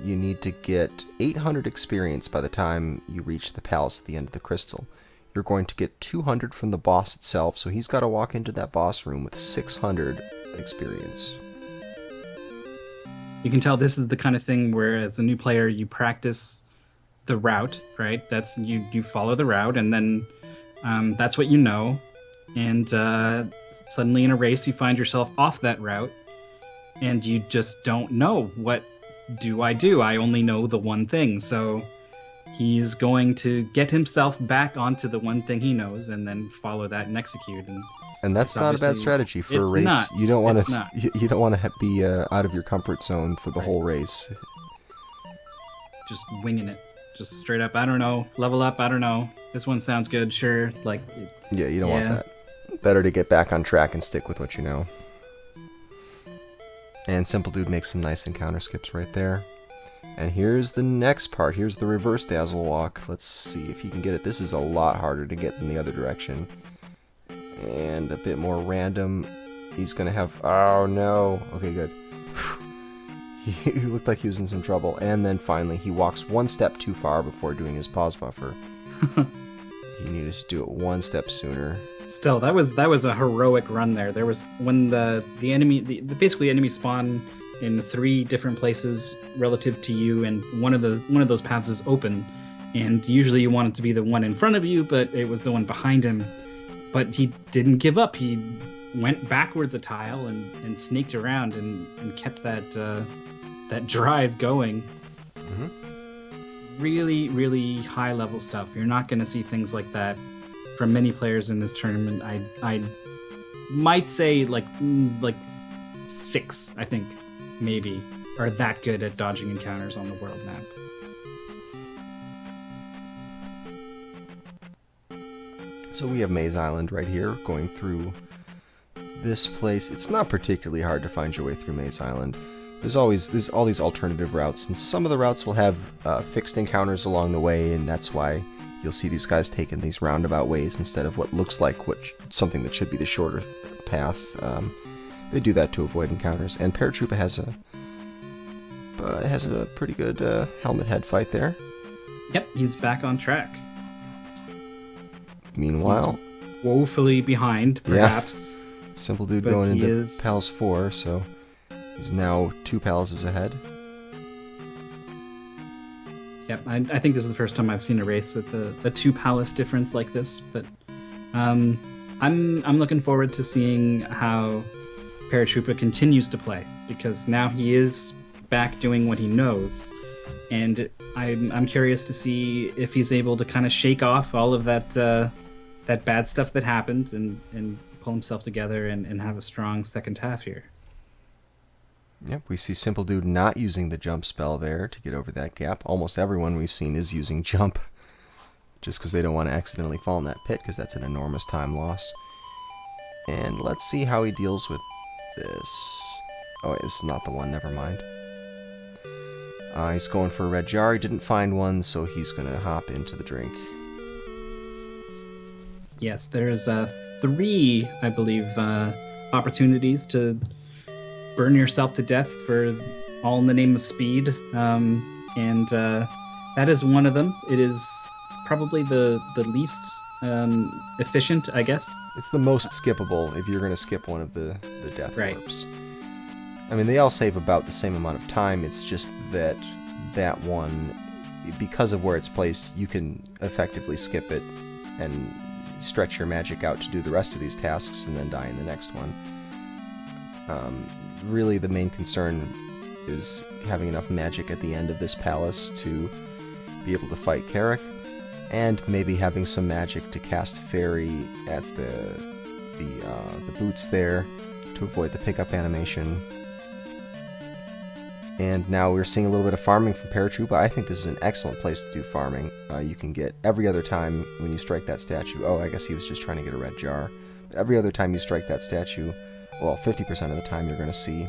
you need to get 800 experience by the time you reach the palace at the end of the crystal. You're going to get 200 from the boss itself, so he's got to walk into that boss room with 600 experience. You can tell this is the kind of thing where, as a new player, you practice the route, right? That's you follow the route, and then that's what you know. And suddenly in a race, you find yourself off that route, and you just don't know. What do? I only know the one thing, so he's going to get himself back onto the one thing he knows and then follow that and execute. And that's not a bad strategy for a race. Not. You don't want to you don't want to be out of your comfort zone for the whole race. Just winging it. Just straight up, I don't know. Level up, I don't know. This one sounds good, sure. Yeah, you don't want that. Better to get back on track and stick with what you know. And Simpoldood makes some nice encounter skips right there. And here's the next part. Here's the reverse dazzle walk. Let's see if he can get it. This is a lot harder to get than the other direction. And a bit more random. He's going to have... Oh, no. Okay, good. He looked like he was in some trouble. And then finally, he walks 1 step too far before doing his pause buffer. He needed to do it 1 step sooner. Still, that was a heroic run there. There was when the enemy... basically, enemy spawn in 3 different places relative to you, and one of those paths is open, and usually you want it to be the one in front of you, but it was the one behind him. But he didn't give up. He went backwards a tile and sneaked around and kept that drive going. Mm-hmm. Really, really high level stuff. You're not going to see things like that from many players in this tournament. I might say like 6, I think, maybe, are that good at dodging encounters on the world map. So we have Maze Island right here, going through this place. It's not particularly hard to find your way through Maze Island. There's all these alternative routes, and some of the routes will have fixed encounters along the way, and that's why you'll see these guys taking these roundabout ways instead of what looks like something that should be the shorter path. They do that to avoid encounters, and Paratroopa has a pretty good helmet head fight there. Yep, he's back on track. Meanwhile, he's woefully behind, perhaps. Yeah. Simpoldood going into Palace 4, so he's now 2 palaces ahead. Yep, I think this is the first time I've seen a race with a 2 palace difference like this, but I'm looking forward to seeing how Paratroopa continues to play, because now he is back doing what he knows, and I'm curious to see if he's able to kind of shake off all of that bad stuff that happened and pull himself together and have a strong second half here. Yep, we see Simpoldood not using the jump spell there to get over that gap. Almost everyone we've seen is using jump. just because they don't want to accidentally fall in that pit, because that's an enormous time loss. And let's see how he deals with this. Oh wait, this is not the one, never mind. He's going for a red jar. He didn't find one, so he's going to hop into the drink. Yes, there's 3, I believe, opportunities to burn yourself to death for all in the name of speed. And that is one of them. It is probably the least efficient, I guess. It's the most skippable if you're going to skip one of the death Right. warps. I mean, they all save about the same amount of time. It's just that one, because of where it's placed, you can effectively skip it and stretch your magic out to do the rest of these tasks and then die in the next one. Really, the main concern is having enough magic at the end of this palace to be able to fight Carrick, and maybe having some magic to cast Fairy at the boots there to avoid the pickup animation. And now we're seeing a little bit of farming from Paratroopa. I think this is an excellent place to do farming. You can get every other time when you strike that statue. Oh, I guess he was just trying to get a red jar. But every other time you strike that statue, well, 50% of the time you're going to see...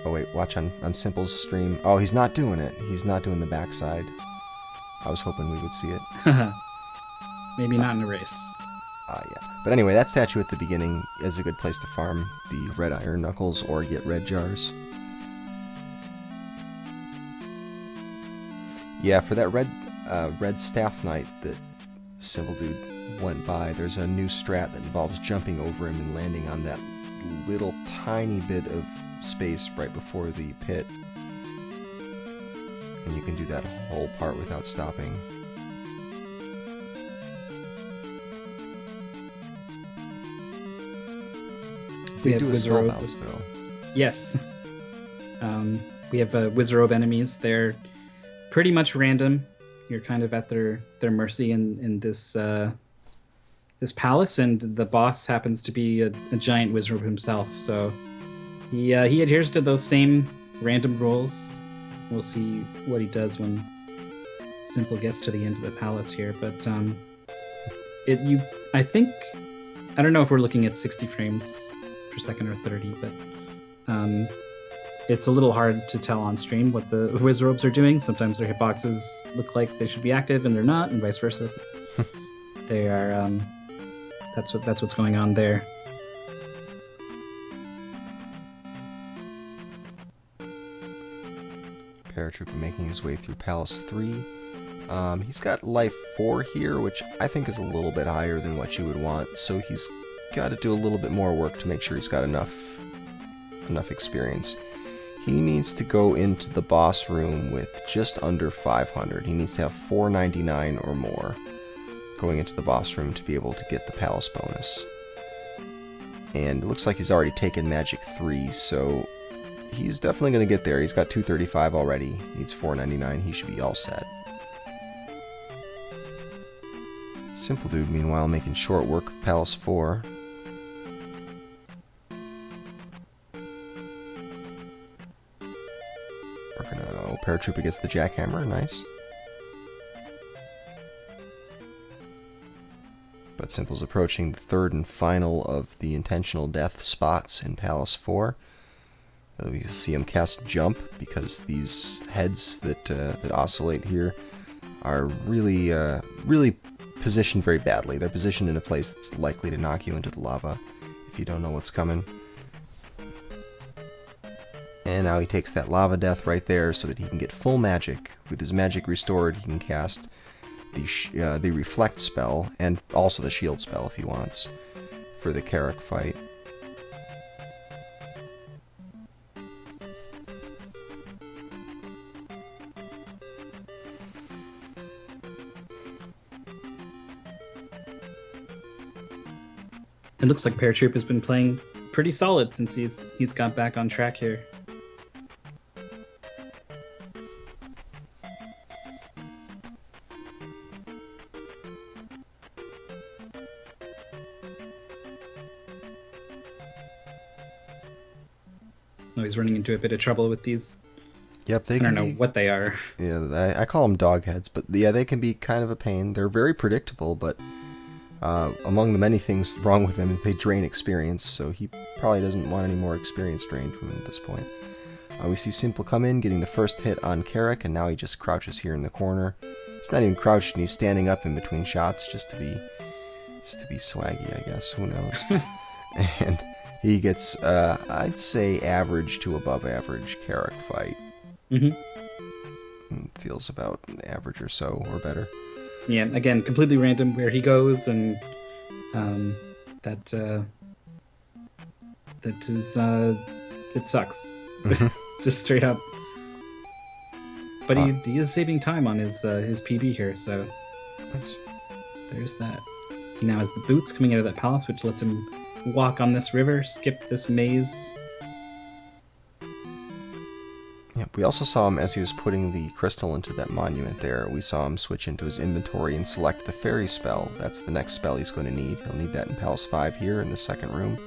Oh wait, watch on Simple's stream. Oh, he's not doing it. He's not doing the backside. I was hoping we would see it. Maybe not in a race. Yeah. But anyway, that statue at the beginning is a good place to farm the red iron knuckles or get red jars. Yeah, for that red staff knight that Simpoldood went by, there's a new strat that involves jumping over him and landing on that little tiny bit of space right before the pit. And you can do that whole part without stopping. They do a skull bounce, though. Yes. We have Wizrobe enemies. They're pretty much random. You're kind of at their mercy in this this palace, and the boss happens to be a giant Wizrobe himself. So he adheres to those same random rules. We'll see what he does when Simple gets to the end of the palace here. But I think, I don't know if we're looking at 60 frames per second or 30, but it's a little hard to tell on stream what the Wizrobes are doing. Sometimes their hitboxes look like they should be active and they're not, and vice versa. They are. That's what's going on there. Paratroopa making his way through Palace 3. He's got life 4 here, which I think is a little bit higher than what you would want, so he's got to do a little bit more work to make sure he's got enough experience. He needs to go into the boss room with just under 500. He needs to have 499 or more going into the boss room to be able to get the palace bonus. And it looks like he's already taken Magic 3, so he's definitely going to get there. He's got 235 already. Needs 499. He should be all set. Simpoldood, meanwhile, making short work of Palace 4. Paratroopa gets the jackhammer, nice. But Simple's approaching the third and final of the intentional death spots in Palace 4. You see him cast Jump, because these heads that oscillate here are really positioned very badly. They're positioned in a place that's likely to knock you into the lava if you don't know what's coming. And now he takes that lava death right there so that he can get full magic. With his magic restored, he can cast the reflect spell and also the shield spell if he wants for the Carrick fight. It looks like Paratroop has been playing pretty solid since he's got back on track here. Oh, he's running into a bit of trouble with these Yep, they I can don't know be. what they are. Yeah, I call them dog heads, but yeah, they can be kind of a pain. They're very predictable, but among the many things wrong with them is they drain experience, so he probably doesn't want any more experience drained from him at this point. We see Simple come in, getting the first hit on Carrick, and now he just crouches here in the corner. He's not even crouched, and he's standing up in between shots just to be swaggy, I guess. Who knows? And he gets, I'd say, average to above average Carrick fight. Feels about average or so, or better. Yeah, again, completely random where he goes, and that is it sucks. Just straight up. But he is saving time on his PB here, so Nice. There's that. He now has the boots coming out of that palace, which lets him walk on this river, skip this maze. Yep, we also saw him as he was putting the crystal into that monument there. We saw him switch into his inventory and select the fairy spell. That's the next spell he's going to need. He'll need that in Palace 5 here in the second room.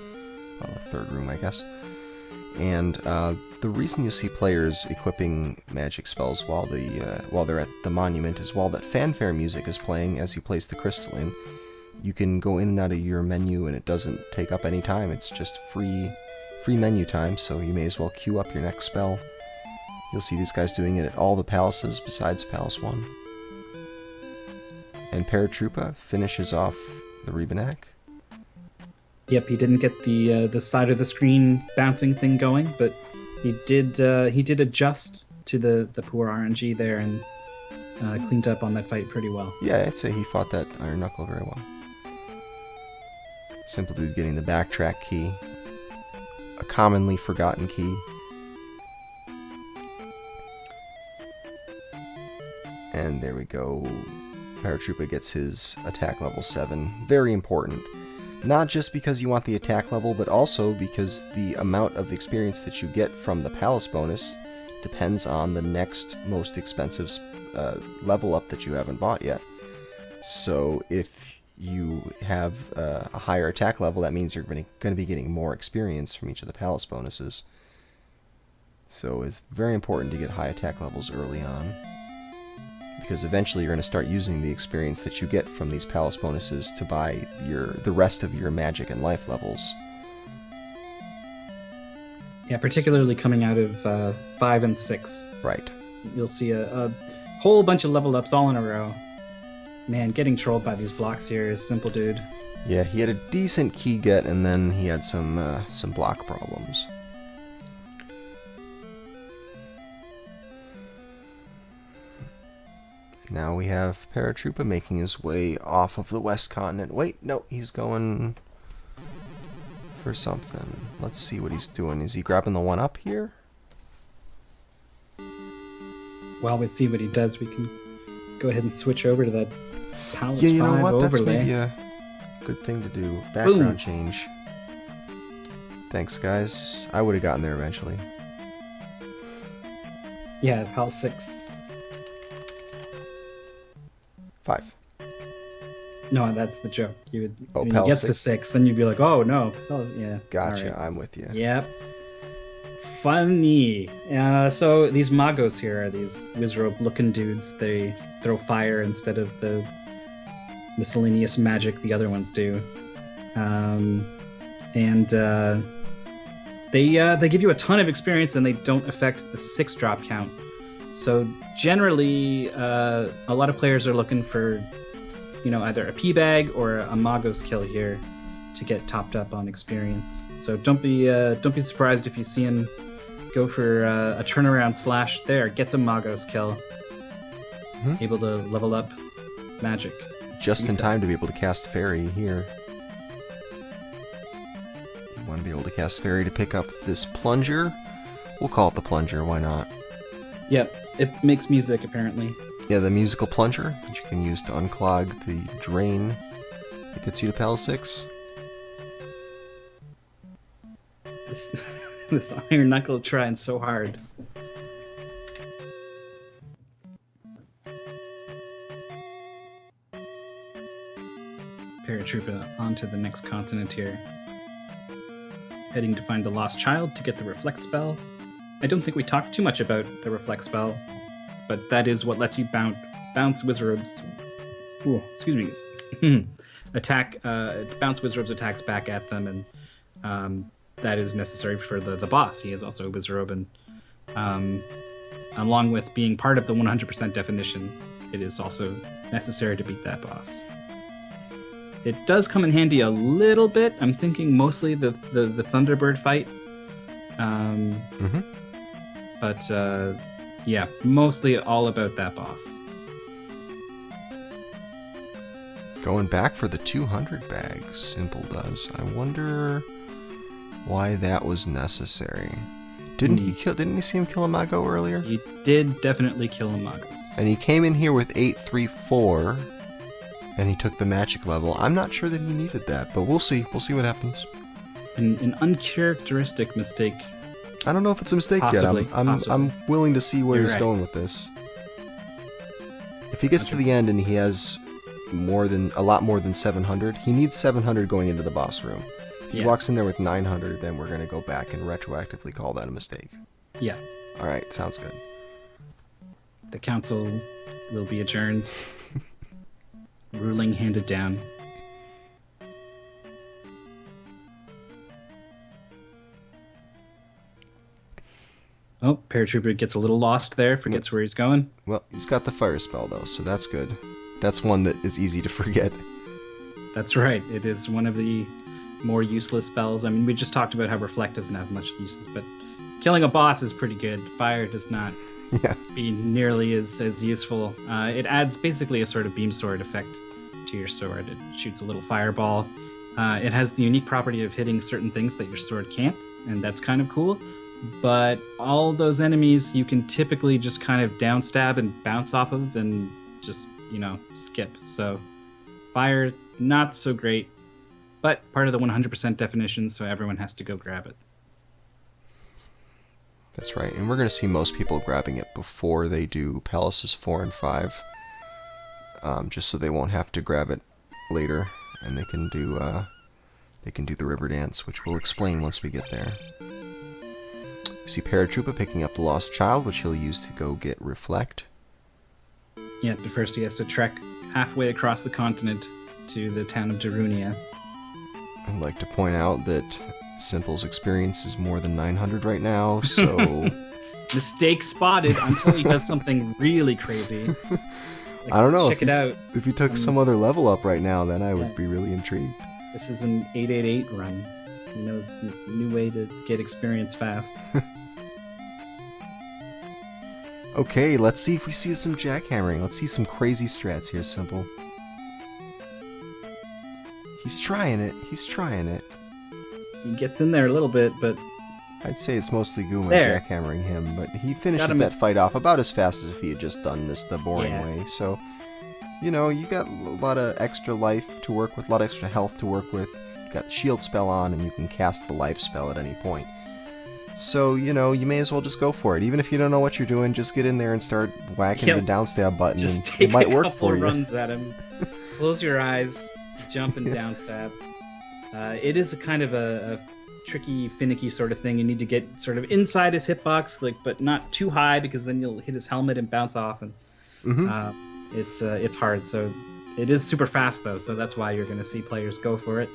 Well, the third room, I guess. And the reason you see players equipping magic spells while they're at the monument is while that fanfare music is playing as you place the crystal in. You can go in and out of your menu and it doesn't take up any time. It's just free menu time, so you may as well queue up your next spell. You'll see these guys doing it at all the palaces besides Palace 1. And Paratroopa finishes off the Rebanak. Yep, he didn't get the side of the screen bouncing thing going, but he did adjust to the poor RNG there and cleaned up on that fight pretty well. Yeah, I'd say he fought that Iron Knuckle very well. Simpoldood getting the backtrack key. A commonly forgotten key. And there we go. Paratroopa gets his attack level 7. Very important. Not just because you want the attack level, but also because the amount of experience that you get from the palace bonus depends on the next most expensive level up that you haven't bought yet. So if you have a higher attack level, that means you're going to be getting more experience from each of the palace bonuses. So it's very important to get high attack levels early on, because eventually you're going to start using the experience that you get from these palace bonuses to buy the rest of your magic and life levels. Yeah, particularly coming out of 5 and 6. Right. You'll see a whole bunch of level ups all in a row. Man, getting trolled by these blocks here is Simpoldood. Yeah, he had a decent key get, and then he had some block problems. Now we have Paratroopa making his way off of the West Continent. Wait, no, he's going for something. Let's see what he's doing. Is he grabbing the one up here? While we see what he does, we can go ahead and switch over to that Palace 5 Yeah, you know what? overlay. That's maybe a good thing to do. Background change. Thanks, guys. I would have gotten there eventually. Yeah, Palace 6. 5. No, that's the joke. You would, when he Palace gets to 6. 6, then you'd be like, oh no. Yeah. Gotcha, Right. I'm with you. Yep. Funny. So these Magos here are these wizrobe-looking dudes. They throw fire instead of the miscellaneous magic the other ones do. They give you a ton of experience, and they don't affect the 6-drop count. So generally, a lot of players are looking for, either a P-bag or a Magos kill here to get topped up on experience. So don't be surprised if you see him go for a turnaround slash there, gets a Magos kill, able to level up magic. Just in time to be able to cast Fairy here. You want to be able to cast Fairy to pick up this Plunger? We'll call it the Plunger, why not? Yep, it makes music apparently. Yeah, the musical plunger that you can use to unclog the drain that gets you to Palace 6. This Iron Knuckle trying so hard. Paratroopa onto the next continent here. Heading to find the lost child to get the reflect spell. I don't think we talked too much about the reflect spell, but that is what lets you bounce wizards. Ooh, excuse me. Attack, bounce wizards attacks back at them, and that is necessary for the boss. He is also a wizard, and along with being part of the 100% definition, it is also necessary to beat that boss. It does come in handy a little bit. I'm thinking mostly the Thunderbird fight. But yeah, mostly all about that boss. Going back for the 200 bags, Simple does. I wonder why that was necessary. Didn't we see him kill a Mago earlier? He did definitely kill a Magos. And he came in here with 834, and he took the magic level. I'm not sure that he needed that, but we'll see. We'll see what happens. An uncharacteristic mistake. I don't know if it's a mistake Possibly, yet. possibly. I'm willing to see where You're he's right. going with this. If he gets to the end and he has a lot more than 700, he needs 700 going into the boss room. If he walks in there with 900, then we're going to go back and retroactively call that a mistake. Yeah. All right, sounds good. The council will be adjourned. Ruling handed down. Oh, Paratroopa gets a little lost there, forgets where he's going. Well, he's got the fire spell, though, so that's good. That's one that is easy to forget. That's right. It is one of the more useless spells. I mean, we just talked about how Reflect doesn't have much uses, but killing a boss is pretty good. Fire does not be nearly as useful. It adds basically a sort of beam sword effect to your sword. It shoots a little fireball. It has the unique property of hitting certain things that your sword can't, and that's kind of cool. But all those enemies you can typically just kind of downstab and bounce off of and just, skip. So fire, not so great, but part of the 100% definition, so everyone has to go grab it. That's right, and we're going to see most people grabbing it before they do Palaces 4 and 5, just so they won't have to grab it later, and they can do the river dance, which we'll explain once we get there. You see Paratroopa picking up the lost child, which he'll use to go get Reflect. Yeah, but first he has to trek halfway across the continent to the town of Darunia. I'd like to point out that Simple's experience is more than 900 right now, so... Mistake spotted until he does something really crazy. I don't know. Check it out. If you took some other level up right now, then I would be really intrigued. This is an 888 run. He knows a new way to get experience fast. Okay, let's see if we see some jackhammering. Let's see some crazy strats here, Simple. He's trying it. He's trying it. He gets in there a little bit, but... I'd say it's mostly Guma There. jackhammering him, but he finishes that fight off about as fast as if he had just done this the boring way. So, you got a lot of extra life to work with, a lot of extra health to work with. You got the shield spell on, and you can cast the life spell at any point. So, you may as well just go for it. Even if you don't know what you're doing, just get in there and start whacking the downstab button. Just and take it might work a couple for you. runs at him. Close your eyes, jump and downstab. It is a kind of a tricky, finicky sort of thing. You need to get sort of inside his hitbox, but not too high, because then you'll hit his helmet and bounce off. And it's hard. So it is super fast, though. So that's why you're going to see players go for it.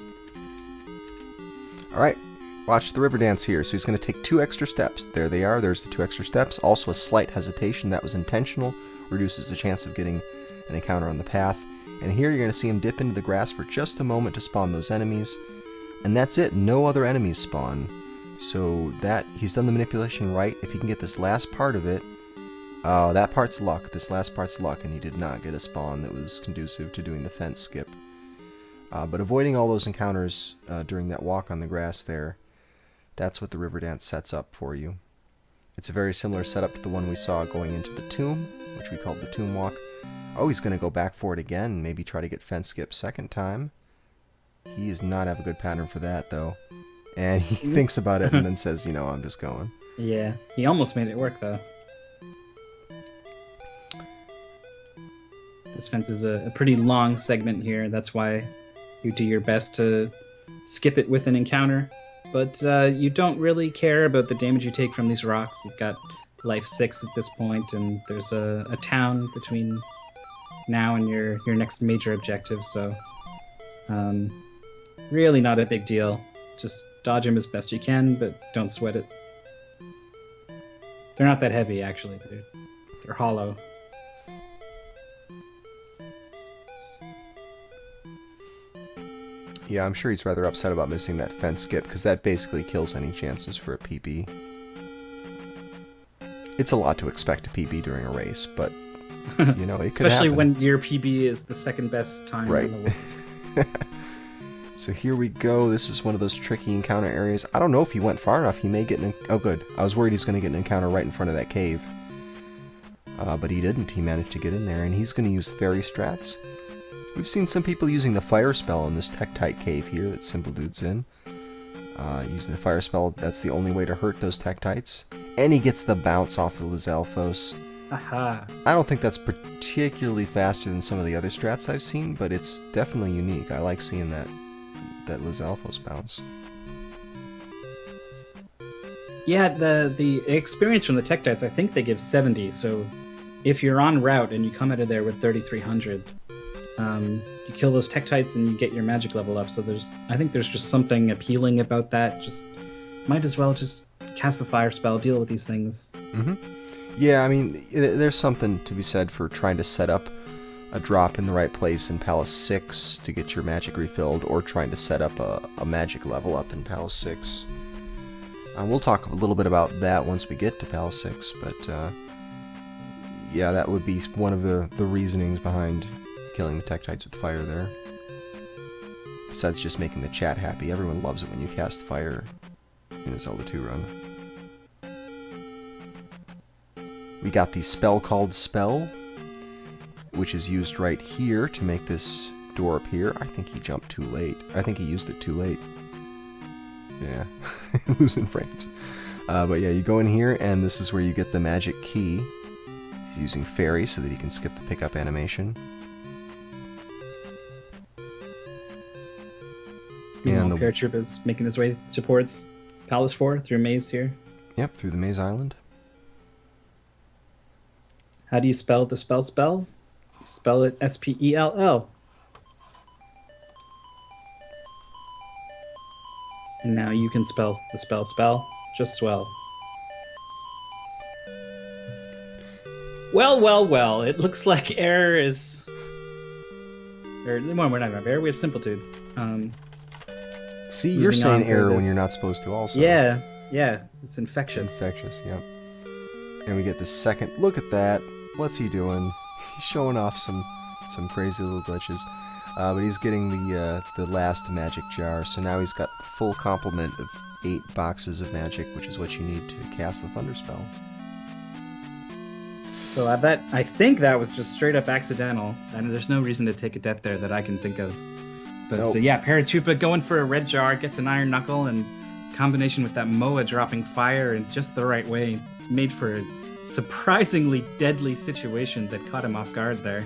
All right. Watch the river dance here. So he's going to take 2 extra steps. There they are. There's the 2 extra steps. Also a slight hesitation. That was intentional. Reduces the chance of getting an encounter on the path. And here you're going to see him dip into the grass for just a moment to spawn those enemies. And that's it. No other enemies spawn. So that he's done the manipulation right. If he can get this last part of it, that part's luck. This last part's luck, and he did not get a spawn that was conducive to doing the fence skip. But avoiding all those encounters during that walk on the grass there, that's what the river dance sets up for you. It's a very similar setup to the one we saw going into the tomb, which we called the tomb walk. Oh, he's going to go back for it again, maybe try to get fence skip second time. He does not have a good pattern for that, though. And he thinks about it and then says, I'm just going. Yeah, he almost made it work, though. This fence is a pretty long segment here. That's why you do your best to skip it with an encounter. but you don't really care about the damage you take from these rocks. You've got life 6 at this point, and there's a town between now and your next major objective, so really not a big deal. Just dodge them as best you can, but don't sweat it. They're not that heavy, actually. They're hollow. Yeah, I'm sure he's rather upset about missing that fence skip, because that basically kills any chances for a PB. It's a lot to expect a PB during a race, but, you know, it could Especially happen. when your PB is the second best time Right. in the world. So here we go. This is one of those tricky encounter areas. I don't know if he went far enough. He may get an... Oh, good. I was worried he's going to get an encounter right in front of that cave. But he didn't. He managed to get in there, and he's going to use fairy strats. We've seen some people using the fire spell in this Tektite cave here that Simpoldood's in. Using the fire spell, that's the only way to hurt those Tektites. And he gets the bounce off the Lizalfos. Aha. I don't think that's particularly faster than some of the other strats I've seen, but it's definitely unique. I like seeing that Lizalfos bounce. Yeah, the experience from the Tektites, I think they give 70, so if you're on route and you come out of there with 3,300, you kill those Tektites and you get your magic level up. So I think there's just something appealing about that. Just might as well just cast the fire spell, deal with these things. Mm-hmm. Yeah, I mean, there's something to be said for trying to set up a drop in the right place in Palace 6 to get your magic refilled, or trying to set up a magic level up in Palace 6. We'll talk a little bit about that once we get to Palace 6, but yeah, that would be one of the reasonings behind killing the Tektites with fire there. Besides just making the chat happy, everyone loves it when you cast fire in a Zelda 2 run. We got the spell called Spell, which is used right here to make this door appear. I think he jumped too late. I think he used it too late. Yeah, losing frames. But yeah, you go in here, and this is where you get the magic key. He's using Fairy so that he can skip the pickup animation. Meanwhile, Paratroopa is making his way towards Palace 4 through Maze here. Yep, through the Maze Island. How do you spell the spell? You spell it S-P-E-L-L. And now you can spell the spell. Just swell. Well. It looks like error is... Or, well, we're not going to have error. We have Simpoldood. See, you're saying error when you're not supposed to also. Yeah. It's infectious. It's infectious, yep. And we get the second... Look at that. What's he doing? He's showing off some crazy little glitches. But he's getting the last magic jar, so now he's got full complement of 8 boxes of magic, which is what you need to cast the Thunder Spell. So I think that was just straight up accidental, and there's no reason to take a death there that I can think of. But Nope. So yeah, Paratroopa going for a red jar, gets an iron knuckle, and combination with that Moa dropping fire in just the right way, made for a surprisingly deadly situation that caught him off guard there.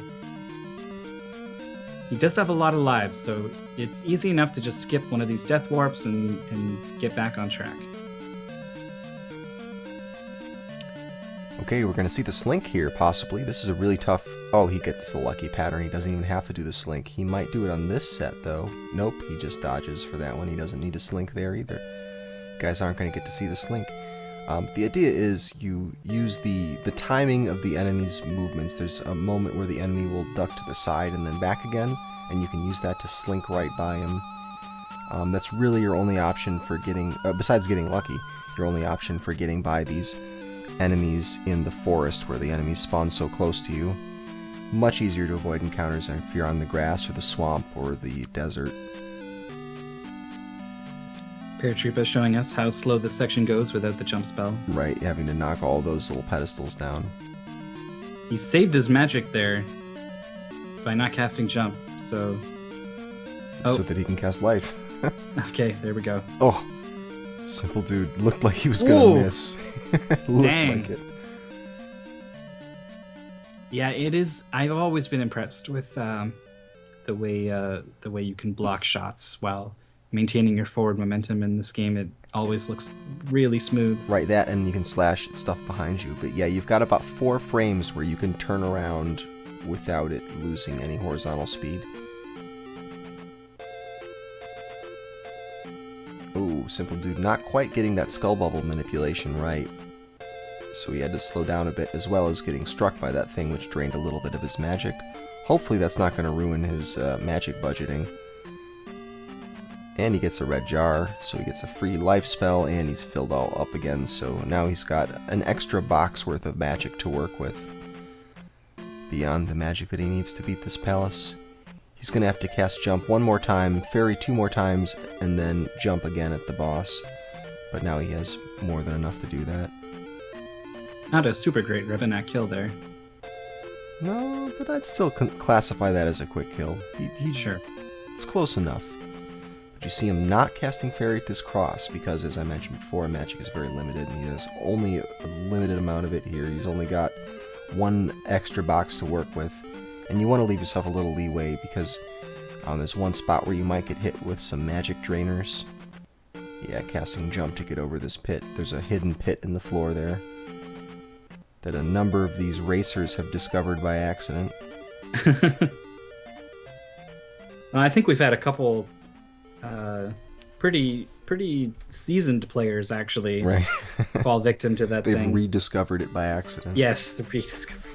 He does have a lot of lives, so it's easy enough to just skip one of these death warps and get back on track. Okay, we're going to see the slink here, possibly. This is a really tough... Oh, he gets the lucky pattern. He doesn't even have to do the slink. He might do it on this set, though. Nope, he just dodges for that one. He doesn't need a slink there either. You guys aren't going to get to see the slink. The idea is you use the timing of the enemy's movements. There's a moment where the enemy will duck to the side and then back again, and you can use that to slink right by him. That's really your only option for getting... besides getting lucky, your only option for getting by these enemies in the forest where the enemies spawn so close to you. Much easier to avoid encounters if you're on the grass or the swamp or the desert. Paratroopa showing us how slow this section goes without the jump spell. Right, having to knock all those little pedestals down. He saved his magic there by not casting jump, so... So that he can cast life. Okay, there we go. Oh, Simpoldood looked like he was gonna miss. Looked Dang. like it. Yeah, it is. I've always been impressed with the way you can block shots while maintaining your forward momentum in this game. It always looks really smooth. Right, that, and you can slash stuff behind you. But yeah, you've got about 4 frames where you can turn around without it losing any horizontal speed. Oh, Simpoldood not quite getting that skull bubble manipulation right. So he had to slow down a bit, as well as getting struck by that thing, which drained a little bit of his magic. Hopefully that's not going to ruin his magic budgeting. And he gets a red jar, so he gets a free life spell, and he's filled all up again, so now he's got an extra box worth of magic to work with. Beyond the magic that he needs to beat this palace. He's going to have to cast jump 1 more time, fairy 2 more times, and then jump again at the boss. But now he has more than enough to do that. Not a super great Revenak kill there. No, but I'd still classify that as a quick kill. Sure. It's close enough. But you see him not casting fairy at this cross, because as I mentioned before, magic is very limited, and he has only a limited amount of it here. He's only got 1 extra box to work with. And you want to leave yourself a little leeway, because there's one spot where you might get hit with some magic drainers. Yeah, casting jump to get over this pit. There's a hidden pit in the floor there that a number of these racers have discovered by accident. I think we've had a couple pretty seasoned players actually fall victim to that They've thing. They've rediscovered it by accident. Yes, the rediscovery.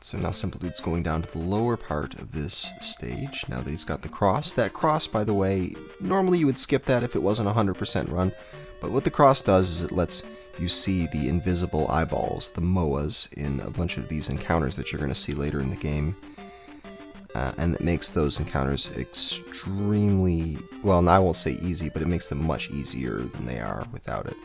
So now Simpoldood's going down to the lower part of this stage, now that he's got the cross. That cross, by the way, normally you would skip that if it wasn't a 100% run, but what the cross does is it lets you see the invisible eyeballs, the MOAs, in a bunch of these encounters that you're going to see later in the game. And it makes those encounters extremely, well, I won't say easy, but it makes them much easier than they are without it.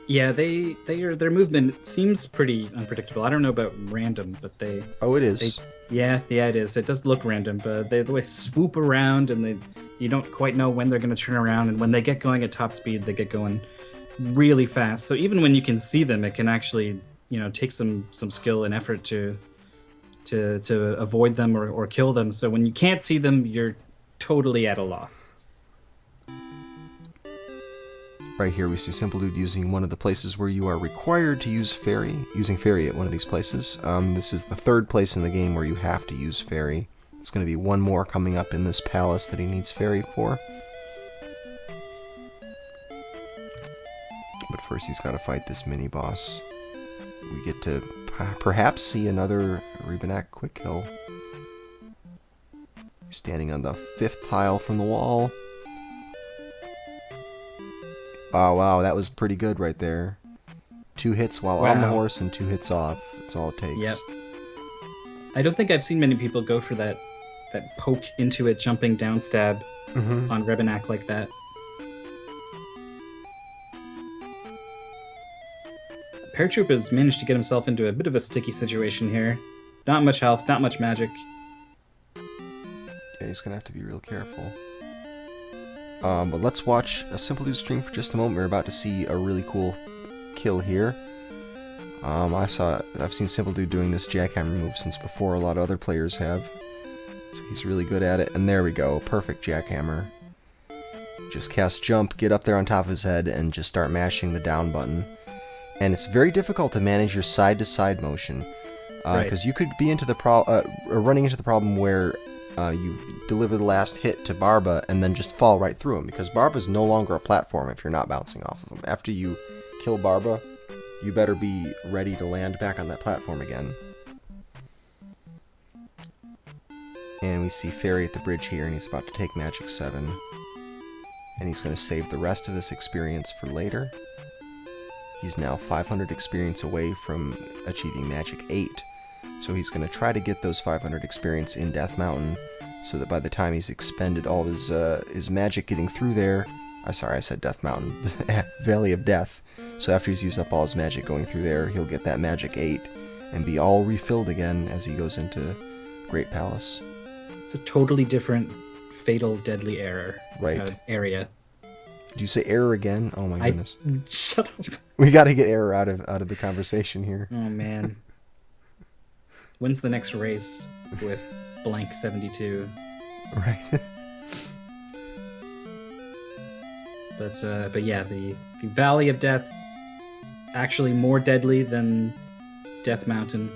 Yeah, their movement seems pretty unpredictable. I don't know about random, but they... Oh, it is. Yeah, it is. It does look random, but the way they swoop around, and you don't quite know when they're going to turn around, and when they get going at top speed, they get going really fast. So even when you can see them, it can actually, take some skill and effort to avoid them or kill them. So when you can't see them, you're totally at a loss. Right here we see Simpoldood using one of the places where you are required to use fairy, using fairy at one of these places. This is the 3rd place in the game where you have to use fairy. It's going to be 1 more coming up in this palace that he needs fairy for. But first he's got to fight this mini-boss. We get to perhaps see another Revenak quick kill. Standing on the 5th tile from the wall. Oh, wow, that was pretty good right there. 2 hits while on the horse and 2 hits off. That's all it takes. Yep. I don't think I've seen many people go for that poke into it, jumping down stab on Revenak like that. Paratroopa1's managed to get himself into a bit of a sticky situation here. Not much health, not much magic. Yeah, he's going to have to be real careful. But let's watch a Simpoldood stream for just a moment. We're about to see a really cool kill here. I've seen Simpoldood doing this jackhammer move since before a lot of other players have. So he's really good at it. And there we go, perfect jackhammer. Just cast jump, get up there on top of his head, and just start mashing the down button. And it's very difficult to manage your side-to-side motion. Because you could be running into the problem where you deliver the last hit to Barba and then just fall right through him, because Barba's no longer a platform if you're not bouncing off of him. After you kill Barba, you better be ready to land back on that platform again. And we see Fairy at the bridge here, and he's about to take Magic 7. And he's going to save the rest of this experience for later. He's now 500 experience away from achieving Magic 8. So he's going to try to get those 500 experience in Death Mountain, so that by the time he's expended all his magic getting through there... Sorry, I said Death Mountain. Valley of Death. So after he's used up all his magic going through there, he'll get that Magic 8 and be all refilled again as he goes into Great Palace. It's a totally different fatal deadly error right. Area. Did you say error again? Oh my goodness. Shut up. We got to get error out of the conversation here. Oh man. When's the next race with blank 72? Right. But yeah, the Valley of Death, actually more deadly than Death Mountain.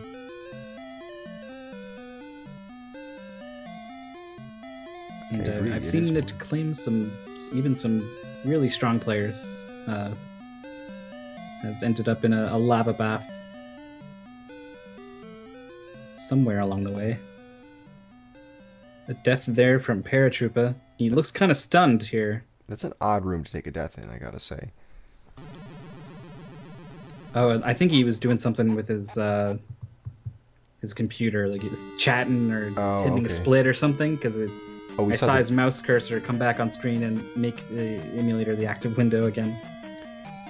And I've seen it claim some really strong players have ended up in a lava bath somewhere along the way. A death there from Paratroopa. He looks kind of stunned here. That's an odd room to take a death in, I gotta say. Oh, I think he was doing something with his computer, like he was chatting or hitting a split or something, because I saw his mouse cursor come back on screen and make the emulator the active window again.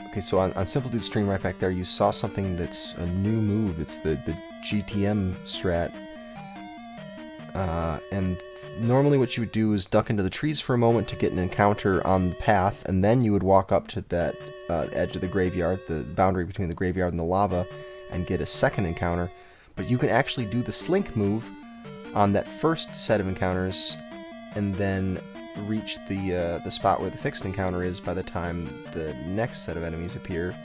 Okay, so on Simpoldood's stream right back there, you saw something that's a new move. It's the GTM strat. And normally what you would do is duck into the trees for a moment to get an encounter on the path, and then you would walk up to that edge of the graveyard, the boundary between the graveyard and the lava, and get a second encounter. But you can actually do the slink move on that first set of encounters, and then reach the spot where the fixed encounter is by the time the next set of enemies appear,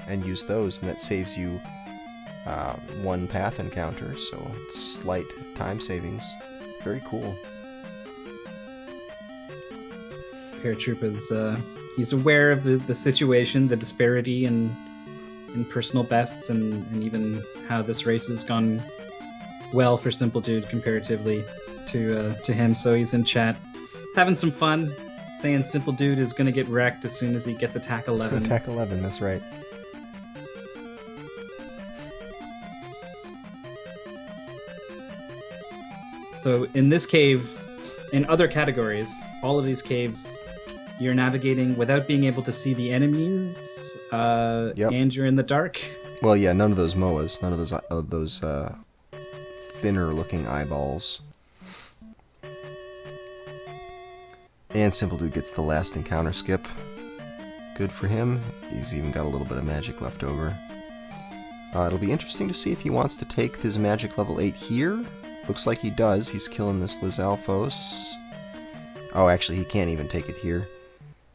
and use those, and that saves you one path encounter, so slight time savings. Very cool. Paratroopa's he's aware of the situation, the disparity in personal bests, and even how this race has gone well for Simpoldood comparatively to him. So he's in chat having some fun, saying Simpoldood is going to get wrecked as soon as he gets attack 11. Attack 11, that's right. So in this cave, in other categories, all of these caves, you're navigating without being able to see the enemies, and you're in the dark. Well, yeah, none of those MOAs, none of those thinner-looking eyeballs. And Simpoldood gets the last encounter skip. Good for him. He's even got a little bit of magic left over. It'll be interesting to see if he wants to take his magic level 8 here. Looks like he does. He's killing this Lizalfos. Oh, actually, he can't even take it here.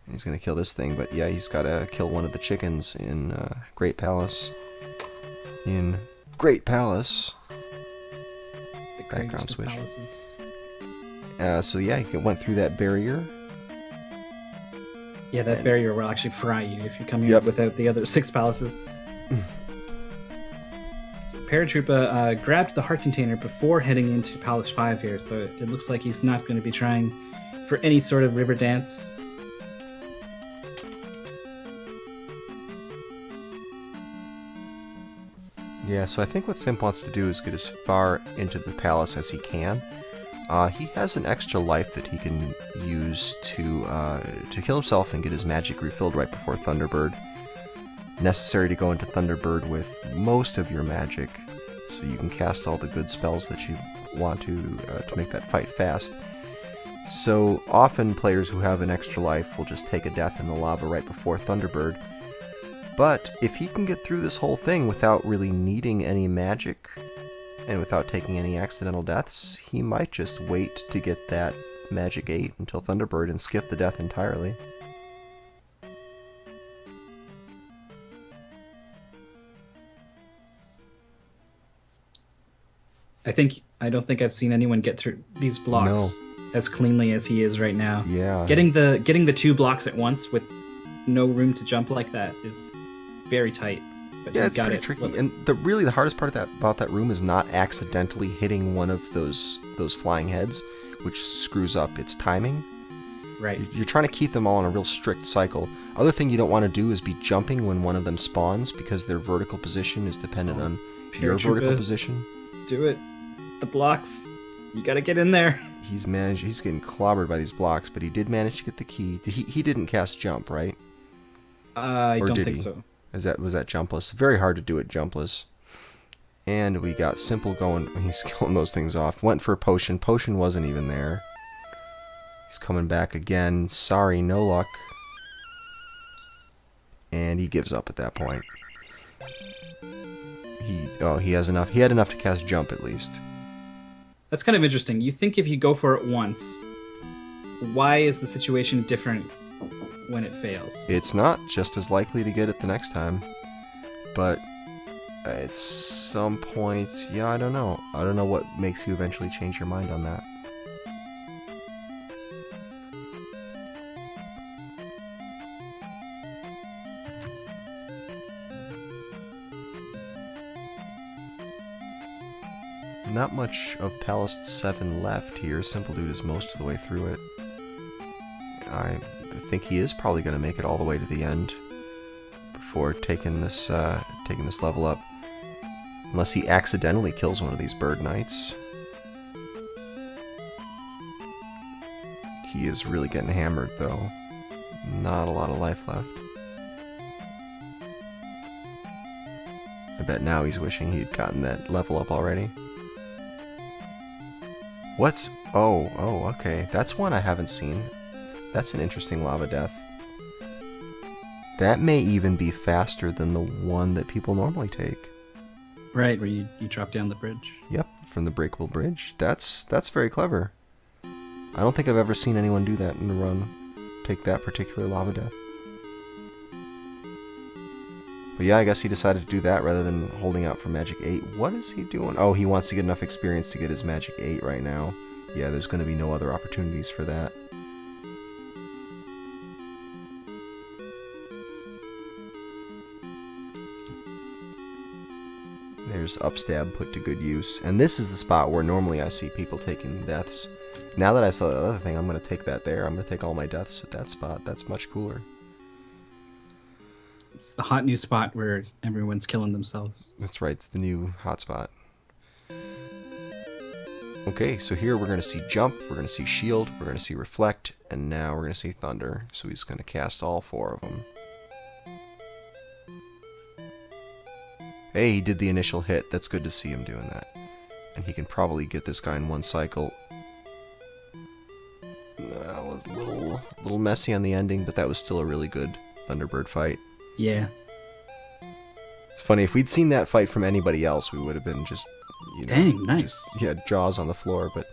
He's going to kill this thing, but yeah, he's got to kill one of the chickens in Great Palace. In Great Palace. The background switch. Palaces. So yeah, he went through that barrier. Yeah, that barrier will actually fry you if you come here without the other 6 palaces. So Paratroopa grabbed the heart container before heading into Palace 5 here, so it looks like he's not going to be trying for any sort of river dance. Yeah, so I think what Simp wants to do is get as far into the palace as he can. He has an extra life that he can use to kill himself and get his magic refilled right before Thunderbird. Necessary to go into Thunderbird with most of your magic, so you can cast all the good spells that you want to make that fight fast. So often players who have an extra life will just take a death in the lava right before Thunderbird. But if he can get through this whole thing without really needing any magic, and without taking any accidental deaths, he might just wait to get that magic 8 until Thunderbird and skip the death entirely. I don't think I've seen anyone get through these blocks as cleanly as he is right now. Yeah. Getting the 2 blocks at once with no room to jump like that is very tight. But yeah, it's pretty tricky. And the hardest part about that room is not accidentally hitting one of those flying heads, which screws up its timing. Right. You're trying to keep them all in a real strict cycle. Other thing you don't want to do is be jumping when one of them spawns, because their vertical position is dependent on your vertical position. Do it. The blocks. You gotta get in there. He's getting clobbered by these blocks, but he did manage to get the key. He didn't cast jump, right? I don't think so. Was that jumpless? Very hard to do it jumpless. And we got Simple going. He's killing those things off. Went for a potion. Potion wasn't even there. He's coming back again. Sorry, no luck. and he gives up at that point. He has enough. He had enough to cast jump at least. That's kind of interesting. You think if you go for it once, why is the situation different when it fails? It's not just as likely to get it the next time, but at some point, yeah, I don't know. I don't know what makes you eventually change your mind on that. Not much of Palace 7 left here. Simpoldood is most of the way through it. I think he is probably going to make it all the way to the end before taking this level up. Unless he accidentally kills one of these bird knights. He is really getting hammered, though. Not a lot of life left. I bet now he's wishing he'd gotten that level up already. What's... Oh, okay. That's one I haven't seen. That's an interesting lava death. That may even be faster than the one that people normally take. Right, where you drop down the bridge. Yep, from the breakable bridge. That's very clever. I don't think I've ever seen anyone do that in a run. Take that particular lava death. But yeah, I guess he decided to do that rather than holding out for Magic 8. What is he doing? Oh, he wants to get enough experience to get his Magic 8 right now. Yeah, there's going to be no other opportunities for that. There's upstab put to good use. And this is the spot where normally I see people taking deaths. Now that I saw the other thing, I'm going to take that there. I'm going to take all my deaths at that spot. That's much cooler. It's the hot new spot where everyone's killing themselves. That's right, it's the new hotspot. Okay, so here we're going to see jump, we're going to see shield, we're going to see reflect, and now we're going to see thunder. So he's going to cast all 4 of them. Hey, he did the initial hit. That's good to see him doing that. And he can probably get this guy in one cycle. That was a little messy on the ending, but that was still a really good Thunderbird fight. Yeah. It's funny, if we'd seen that fight from anybody else, we would have been just, you know, dang, nice. Just, yeah, jaws on the floor, but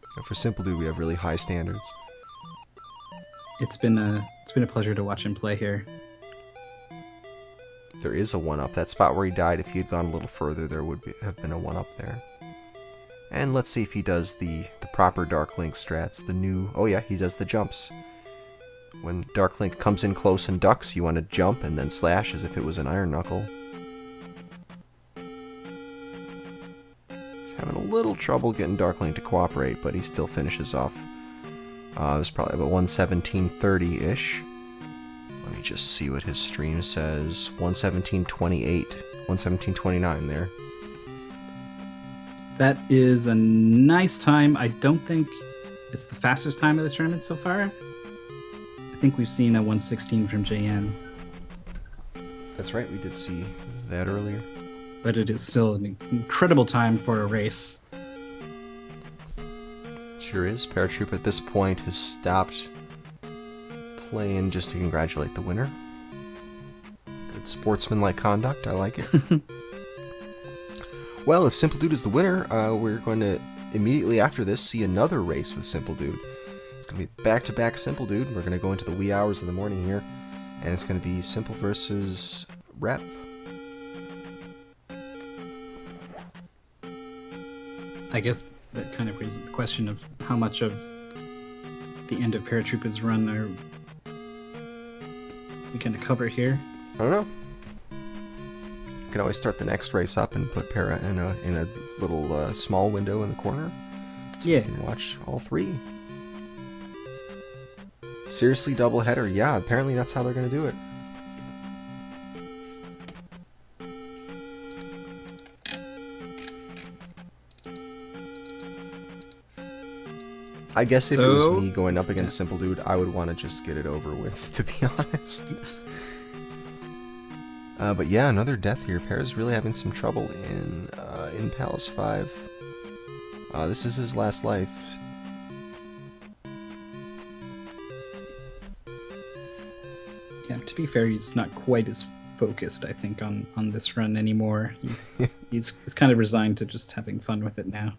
you know, for Simpoldood, we have really high standards. It's been a pleasure to watch him play here. There is a 1-up. That spot where he died, if he had gone a little further, there would have been a 1-up there. And let's see if he does the proper Dark Link strats, the new... Oh yeah, he does the jumps. When Dark Link comes in close and ducks, you want to jump and then slash as if it was an Iron Knuckle. He's having a little trouble getting Dark Link to cooperate, but he still finishes off. It was probably about 117.30-ish. Let me just see what his stream says. 117.28, 117.29 there. That is a nice time. I don't think it's the fastest time of the tournament so far. I think we've seen a 116 from JN. That's right, we did see that earlier. But it is still an incredible time for a race. Sure is. Paratroopa at this point has stopped playing just to congratulate the winner. Good sportsmanlike conduct, I like it. Well, if Simpoldood is the winner, we're going to immediately after this see another race with Simpoldood. It's going to be back-to-back Simpoldood. We're going to go into the wee hours of the morning here, and it's going to be Simple versus Rep. I guess that kind of raises the question of how much of the end of Paratroopa's run are we going to cover here. I don't know. You can always start the next race up and put Para in a little small window in the corner. So yeah. You can watch all 3. Seriously, doubleheader? Yeah, apparently that's how they're going to do it. I guess if it was me going up against Simpoldood, I would want to just get it over with, to be honest. But yeah, another death here. Para's really having some trouble in Palace 5. This is his last life. Yeah, to be fair, he's not quite as focused, I think, on this run anymore. He's kind of resigned to just having fun with it now.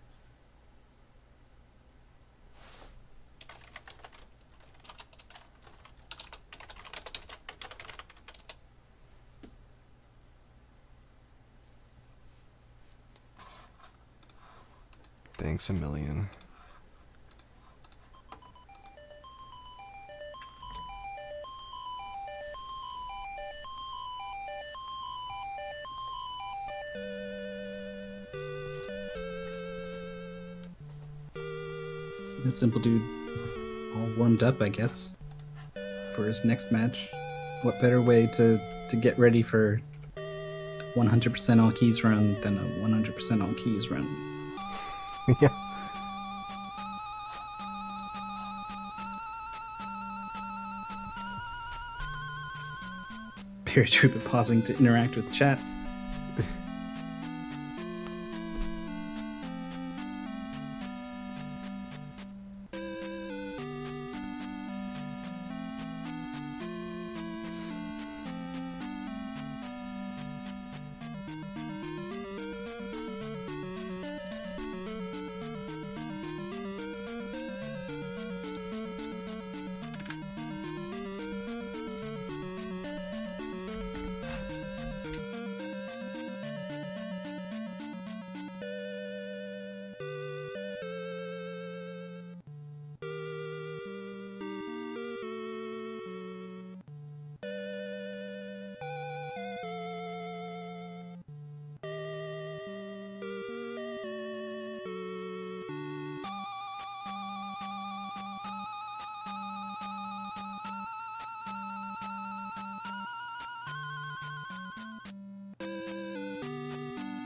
Thanks a million. The Simpoldood all warmed up, I guess, for his next match. What better way to get ready for 100% all keys run than a 100% all keys run? Yeah. Paratroopa pausing to interact with chat.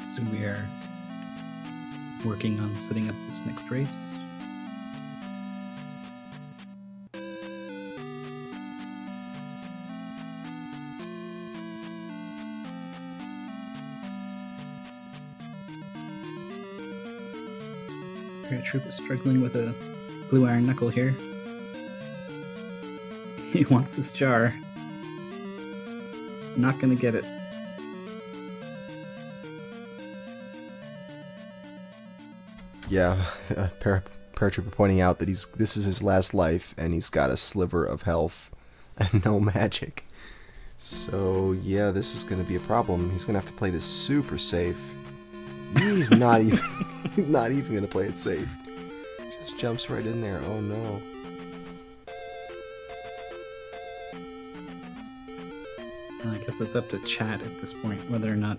So we are working on setting up this next race. Paratroopa is struggling with a blue iron knuckle here. He wants this jar. Not gonna get it. Yeah, Paratroopa pointing out that this is his last life, and he's got a sliver of health and no magic. So yeah, this is going to be a problem. He's going to have to play this super safe. He's not even going to play it safe. Just jumps right in there. Oh no. I guess it's up to chat at this point whether or not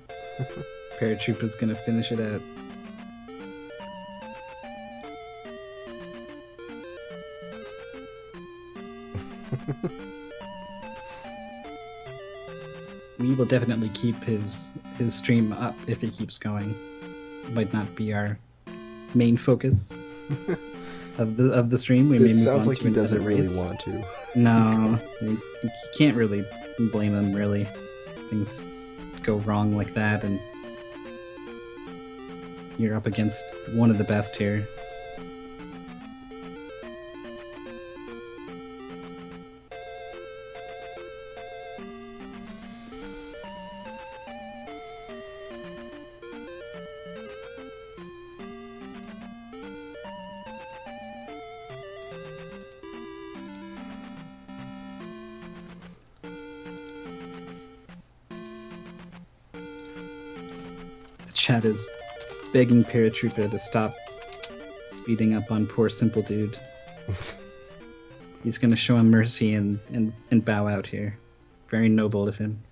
Paratroopa's going to finish it out. We will definitely keep his stream up if he keeps going. Might not be our main focus of the stream. We may move sounds on like to he another doesn't really race. want to. No, you can't really blame him. Really, things go wrong like that, and you're up against one of the best here. Chat is begging Paratroopa to stop beating up on poor Simpoldood. He's gonna show him mercy and bow out here. Very noble of him.